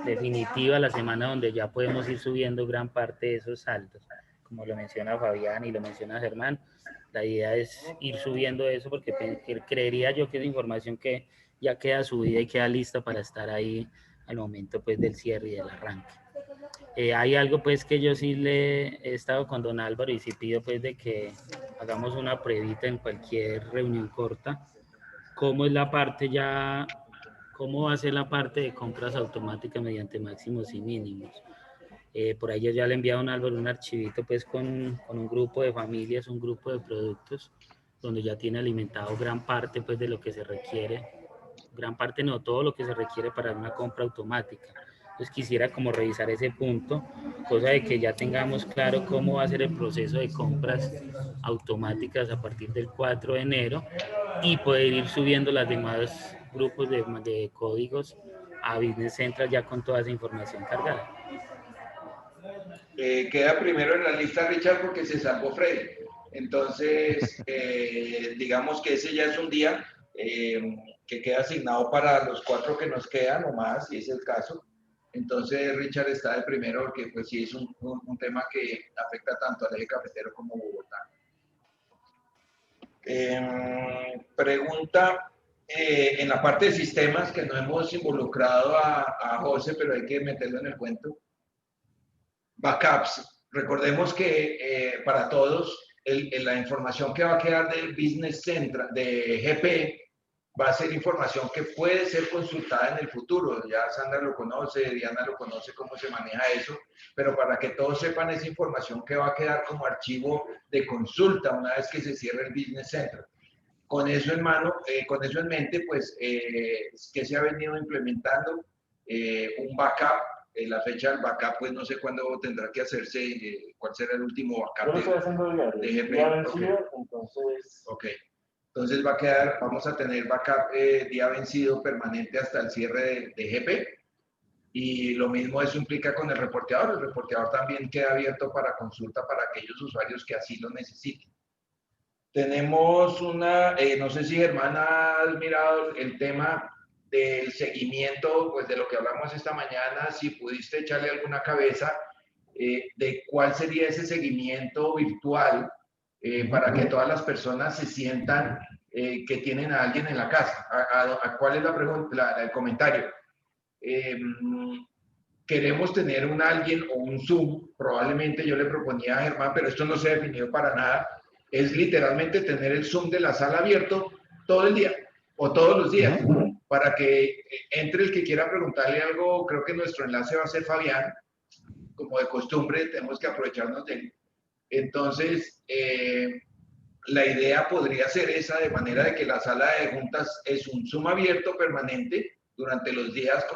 definitiva, la semana donde ya podemos ir subiendo gran parte de esos saldos. Como lo menciona Fabián y lo menciona Germán, la idea es ir subiendo eso porque creería yo que es información que ya queda subida y queda lista para estar ahí al momento pues del cierre y del arranque. Hay algo pues que yo sí le he estado con don Álvaro y sí pido pues de que hagamos una pruebita en cualquier reunión corta. ¿Cómo es la parte ya, cómo va a ser la parte de compras automáticas mediante máximos y mínimos? Por ahí yo ya le he enviado a don Álvaro un archivito pues con un grupo de familias, un grupo de productos, donde ya tiene alimentado gran parte pues de lo que se requiere, gran parte no, todo lo que se requiere para una compra automática. Entonces quisiera como revisar ese punto, cosa de que ya tengamos claro cómo va a ser el proceso de compras automáticas a partir del 4 de enero y poder ir subiendo los demás grupos de códigos a Business Central ya con toda esa información cargada. Queda primero en la lista Richard porque se salvó Freddy. Entonces, digamos que ese ya es un día que queda asignado para los 4 que nos quedan o más, si es el caso. Entonces, Richard está de primero porque pues sí es un tema que afecta tanto al eje cafetero como Bogotá. Pregunta en la parte de sistemas, que no hemos involucrado a José, pero hay que meterlo en el cuento. Backups. Recordemos que para todos la información que va a quedar del Business Central, de GP, va a ser información que puede ser consultada en el futuro. Ya Sandra lo conoce, Diana lo conoce, cómo se maneja eso, pero para que todos sepan esa información que va a quedar como archivo de consulta una vez que se cierre el Business Central. Con eso en mano, con eso en mente, pues, que se ha venido implementando un backup. La fecha del backup, pues no sé cuándo tendrá que hacerse, cuál será el último backup. Yo lo estoy haciendo diario. De GP. Día vencido, entonces... Ok. Entonces vamos a tener backup día vencido permanente hasta el cierre de GP. Y lo mismo eso implica con el reporteador. El reporteador también queda abierto para consulta para aquellos usuarios que así lo necesiten. Tenemos no sé si Germán has mirado el tema del seguimiento, pues de lo que hablamos esta mañana, si pudiste echarle alguna cabeza de cuál sería ese seguimiento virtual para que todas las personas se sientan que tienen a alguien en la casa. ¿Cuál es la pregunta, el comentario? Queremos tener un alguien o un Zoom, probablemente yo le proponía a Germán, pero esto no se ha definido para nada, es literalmente tener el Zoom de la sala abierto todo el día o todos los días, para que entre el que quiera preguntarle algo. Creo que nuestro enlace va a ser Fabián, como de costumbre, tenemos que aprovecharnos de él. Entonces, la idea podría ser esa, de manera de que la sala de juntas es un Zoom abierto permanente durante los días,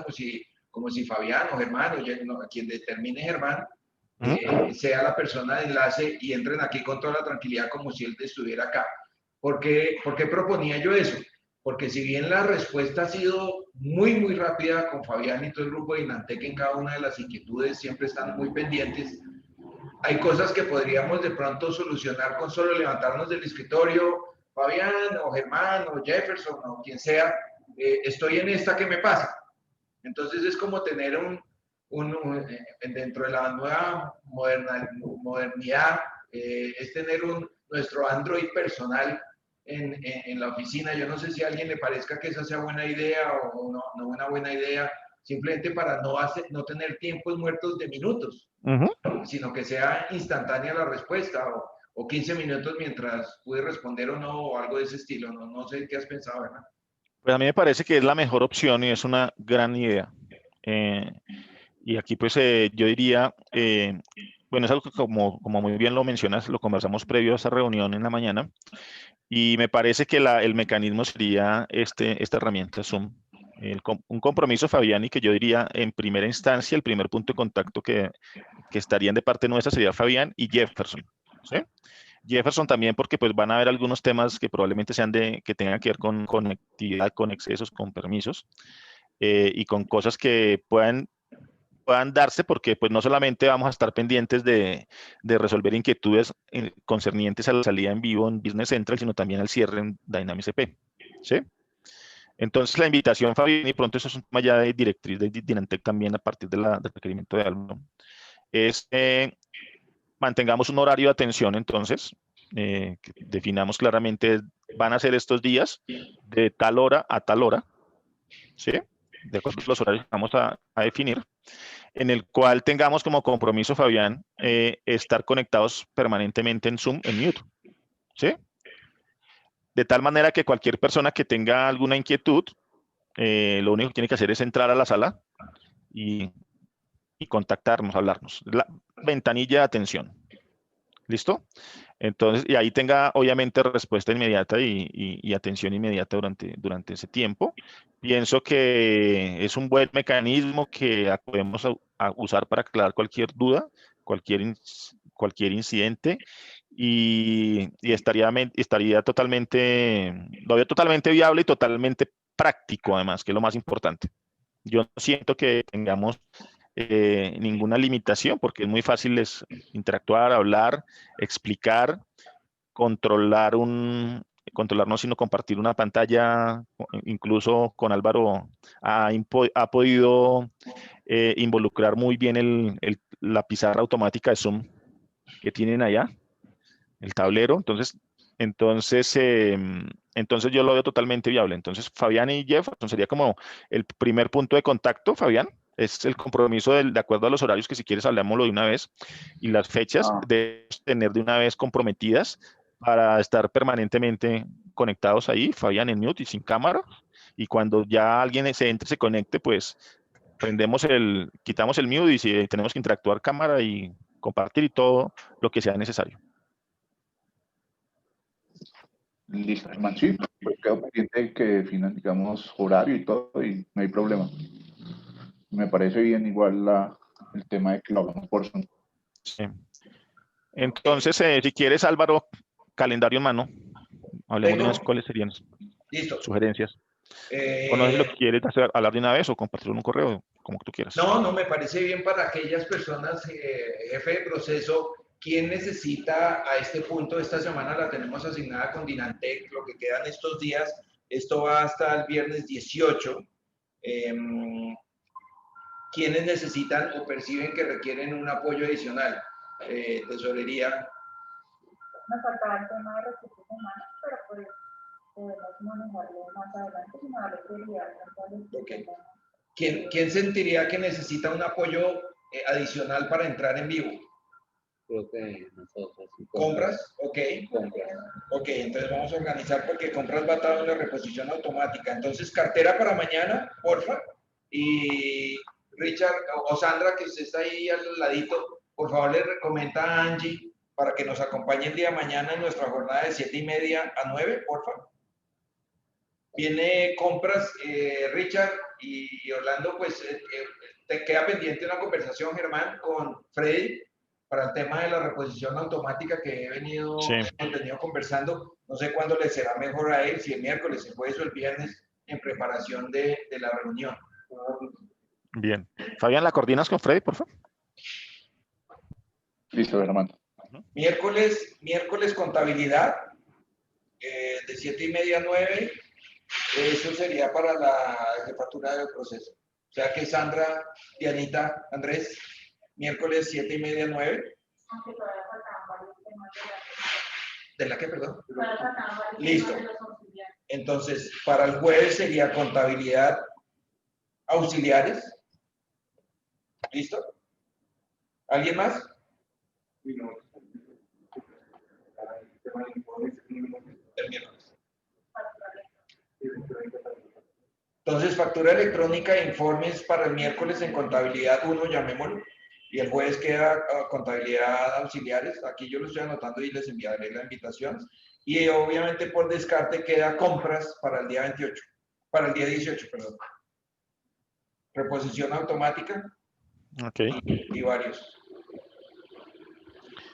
como si Fabián o Germán, o quien determine Germán, sea la persona de enlace y entren aquí con toda la tranquilidad como si él estuviera acá. ¿Por qué proponía yo eso? Porque si bien la respuesta ha sido muy, muy rápida con Fabián y todo el grupo de Inantec en cada una de las inquietudes, siempre están muy pendientes, hay cosas que podríamos de pronto solucionar con solo levantarnos del escritorio, Fabián o Germán o Jefferson o quien sea, estoy en esta, ¿qué me pasa? Entonces es como tener dentro de la nueva modernidad, es tener nuestro Android personal en la oficina. Yo no sé si a alguien le parezca que esa sea buena idea o no una buena idea, simplemente para no tener tiempos muertos de minutos, sino que sea instantánea la respuesta o 15 minutos mientras pude responder o no, o algo de ese estilo. No sé qué has pensado, ¿verdad? Pues a mí me parece que es la mejor opción y es una gran idea. Y aquí pues yo diría, bueno, es algo que como muy bien lo mencionas, lo conversamos previo a esa reunión en la mañana, y me parece que el mecanismo sería esta herramienta Zoom. Un compromiso, Fabián, y que yo diría en primera instancia, el primer punto de contacto que estarían de parte nuestra sería Fabián y Jefferson, ¿sí? Jefferson también porque pues van a haber algunos temas que probablemente sean que tengan que ver con conectividad, con excesos, con permisos y con cosas que puedan darse porque pues no solamente vamos a estar pendientes de resolver inquietudes concernientes a la salida en vivo en Business Central, sino también al cierre en Dynamics EP, ¿sí? Entonces la invitación, Fabián, y pronto eso es un tema ya de directriz de Dynantec también a partir del requerimiento de Álvaro, es mantengamos un horario de atención entonces, que definamos claramente, van a ser estos días de tal hora a tal hora, ¿sí? De acuerdo a los horarios que vamos a definir, en el cual tengamos como compromiso, Fabián, estar conectados permanentemente en Zoom, en Mute, ¿sí? De tal manera que cualquier persona que tenga alguna inquietud, lo único que tiene que hacer es entrar a la sala y contactarnos, hablarnos. La ventanilla de atención. ¿Listo? Entonces, y ahí tenga obviamente respuesta inmediata y atención inmediata durante ese tiempo. Pienso que es un buen mecanismo que podemos usar para aclarar cualquier duda, cualquier incidente y estaría totalmente, lo veo totalmente viable y totalmente práctico además, que es lo más importante. Yo no siento que tengamos ninguna limitación porque es muy fácil interactuar, hablar, explicar, controlarnos, sino compartir una pantalla. Incluso con Álvaro ha podido involucrar muy bien la pizarra automática de Zoom que tienen allá, el tablero. Entonces yo lo veo totalmente viable. Entonces, Fabián y Jefferson sería como el primer punto de contacto, Fabián. Es el compromiso de acuerdo a los horarios, que si quieres hablámoslo de una vez, y las fechas de tener de una vez comprometidas para estar permanentemente conectados ahí, Fabián en mute y sin cámara, y cuando ya alguien se conecte, pues quitamos el mute y si tenemos que interactuar cámara y compartir y todo lo que sea necesario. Listo, hermano. Sí, pues quedo pendiente de que definan, digamos, horario y todo, y no hay problema. Me parece bien igual el tema de que lo hagamos por Zoom. Sí. Entonces, si quieres, Álvaro, calendario en mano. Hablemos de unas cuáles serían sugerencias. O no sé si lo quieres hablar de una vez o compartirlo en un correo, como tú quieras. No, me parece bien para aquellas personas, jefe de proceso, ¿quién necesita a este punto? Esta semana la tenemos asignada con Dynantec, lo que quedan estos días. Esto va hasta el viernes 18. ¿Quiénes necesitan o perciben que requieren un apoyo adicional? Tesorería. Me faltaba el tema de recursos humanos, pero pues podemos manejarlo más adelante si no lo quería. Okay. ¿Quién sentiría que necesita un apoyo adicional para entrar en vivo? Creo que nosotros. ¿Compras? Ok. Compras. Ok, entonces vamos a organizar porque compras va a en la reposición automática. Entonces, cartera para mañana, porfa. Y Richard o Sandra, que usted está ahí al ladito, por favor le recomienda a Angie para que nos acompañe el día de mañana en nuestra jornada de 7:30 a 9, porfa. Viene compras, Richard y Orlando, pues te queda pendiente una conversación, Germán, con Freddy para el tema de la reposición automática que hemos venido conversando. No sé cuándo le será mejor a él, si el miércoles, el jueves o el viernes, en preparación de la reunión. Bien. Fabián, ¿la coordinas con Freddy, por favor? Listo, hermano. Miércoles contabilidad, de 7:30 a 9. Eso sería para la jefatura del proceso. O sea que Sandra, Dianita, Andrés, miércoles 7:30 a 9. Aunque todavía faltaban varios temas ¿De la qué, perdón? Todavía faltaban varios Listo. temas de los auxiliares. Entonces, para el jueves sería contabilidad auxiliares. ¿Listo? ¿Alguien más? El miércoles. Entonces, factura electrónica e informes para el miércoles en contabilidad 1, llamémoslo. Y el jueves queda contabilidad auxiliares. Aquí yo lo estoy anotando y les enviaré la invitación. Y obviamente por descarte queda compras para el día 28. Para el día 18, perdón. Reposición automática. Ok. Y varios.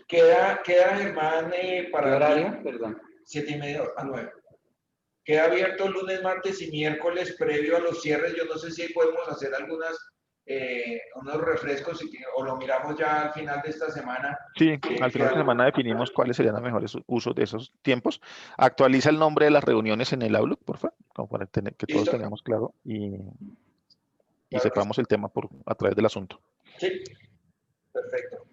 Queda Germán, para ¿Qué horario? Perdón. 7:30 a 9. Queda abierto lunes, martes y miércoles previo a los cierres. Yo no sé si podemos hacer unos refrescos o lo miramos ya al final de esta semana. Sí, al final de la semana definimos cuáles serían los mejores usos de esos tiempos. Actualiza el nombre de las reuniones en el Outlook, por favor, como para tener, que todos tengamos claro y sepamos el tema a través del asunto. Sí, perfecto.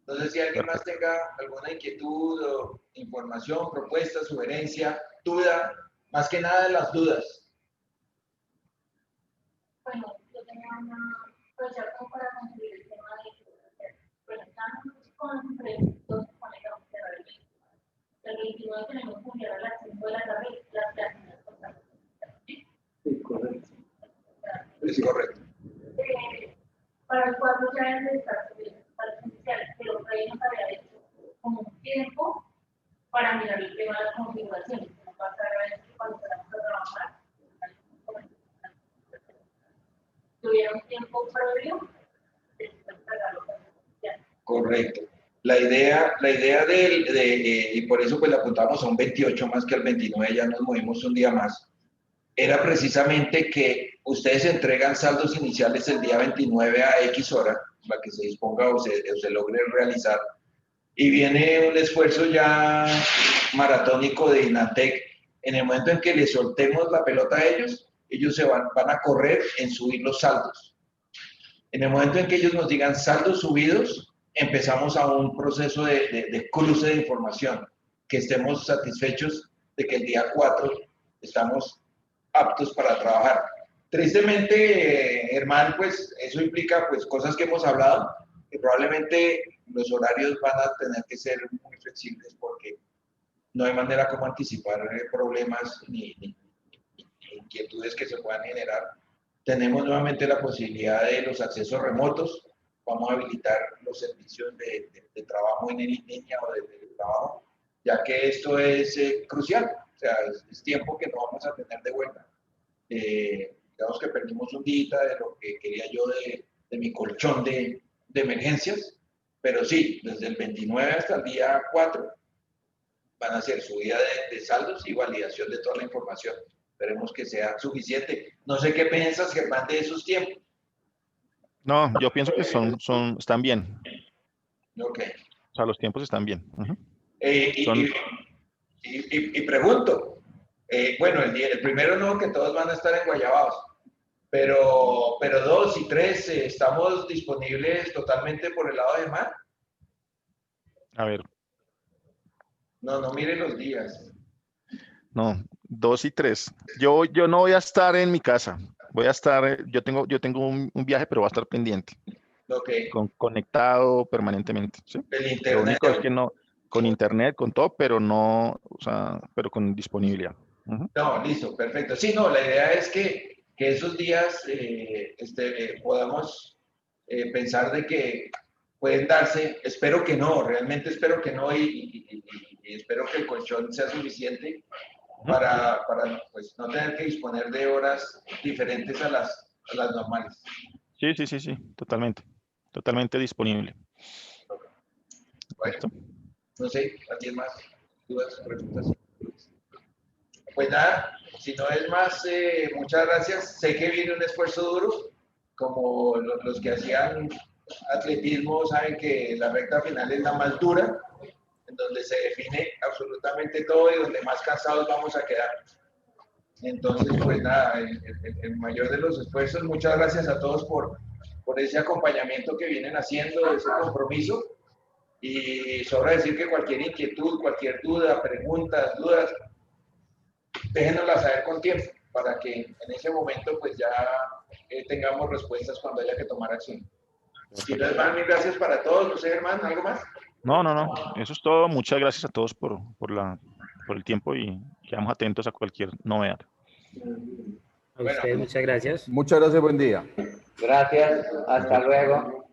Entonces, si alguien más tenga alguna inquietud o información, propuesta, sugerencia, duda, más que nada de las dudas. Bueno, yo tenía pues ya como para concluir el tema de, bueno, estamos con proyectos con el el 29 tenemos que enviar a las 5 de la tarde las clases. Sí, correcto. Es correcto. Para el 4 ya es de estar para el inicial, pero Rey nos había hecho como un tiempo para mirar el tema de las configuraciones. No va a estar a ver cuando empezamos a trabajar. Tuvieron tiempo previo después de pagarlo. Correcto. La idea y por eso pues la apuntamos a un 28 más que al 29, ya nos movimos un día más, era precisamente que ustedes entregan saldos iniciales el día 29 a X hora, la que se disponga o se logre realizar, y viene un esfuerzo ya maratónico de INATEC. En el momento en que les soltemos la pelota a ellos se van a correr en subir los saldos. En el momento en que ellos nos digan saldos subidos, empezamos a un proceso de cruce de información, que estemos satisfechos de que el día 4 estamos aptos para trabajar. Tristemente, Germán, pues eso implica pues cosas que hemos hablado, que probablemente los horarios van a tener que ser muy flexibles porque no hay manera como anticipar problemas ni inquietudes que se puedan generar. Tenemos nuevamente la posibilidad de los accesos remotos. Vamos a habilitar los servicios de trabajo en línea o de teletrabajo, ya que esto es crucial. O sea, es tiempo que no vamos a tener de vuelta. Digamos que perdimos un día de lo que quería yo de mi colchón de emergencias, pero sí, desde el 29 hasta el día 4 van a ser subida de saldos y validación de toda la información. Esperemos que sea suficiente. No sé qué piensas, Germán, de esos tiempos. No, yo pienso que están bien. Ok. O sea, los tiempos están bien. Y pregunto, bueno, el primero no, que todos van a estar en Guayabados, pero 2 y 3 estamos disponibles totalmente por el lado de Germán. A ver. No mire los días. No, 2 y 3. Yo no voy a estar en mi casa. Voy a estar, yo tengo un viaje, pero va a estar pendiente. Okay. Conectado permanentemente. ¿Sí? El internet. Lo único es que no, con internet, con todo, pero no, o sea, pero con disponibilidad. No, listo, perfecto. Sí, no, la idea es que esos días podamos pensar de que pueden darse, espero que no, realmente espero que no y espero que el colchón sea suficiente para pues, no tener que disponer de horas diferentes a las normales. Sí, totalmente disponible. Bueno, no sé, ¿alguien más? ¿Dudas, preguntas? Pues nada, si no es más, muchas gracias. Sé que viene un esfuerzo duro, como los que hacían atletismo saben que la recta final es la más dura, en donde se define absolutamente todo y donde más cansados vamos a quedar. Entonces, pues nada, el mayor de los esfuerzos, muchas gracias a todos por ese acompañamiento que vienen haciendo, ese compromiso. Y sobra decir que cualquier inquietud, cualquier duda, preguntas, dudas, déjenoslas saber con tiempo para que en ese momento pues ya tengamos respuestas cuando haya que tomar acción. Y les van mil gracias para todos. No sé, Germán, ¿algo más? No, eso es todo. Muchas gracias a todos por el tiempo y quedamos atentos a cualquier novedad. A ustedes, muchas gracias. Muchas gracias, buen día. Gracias, hasta luego.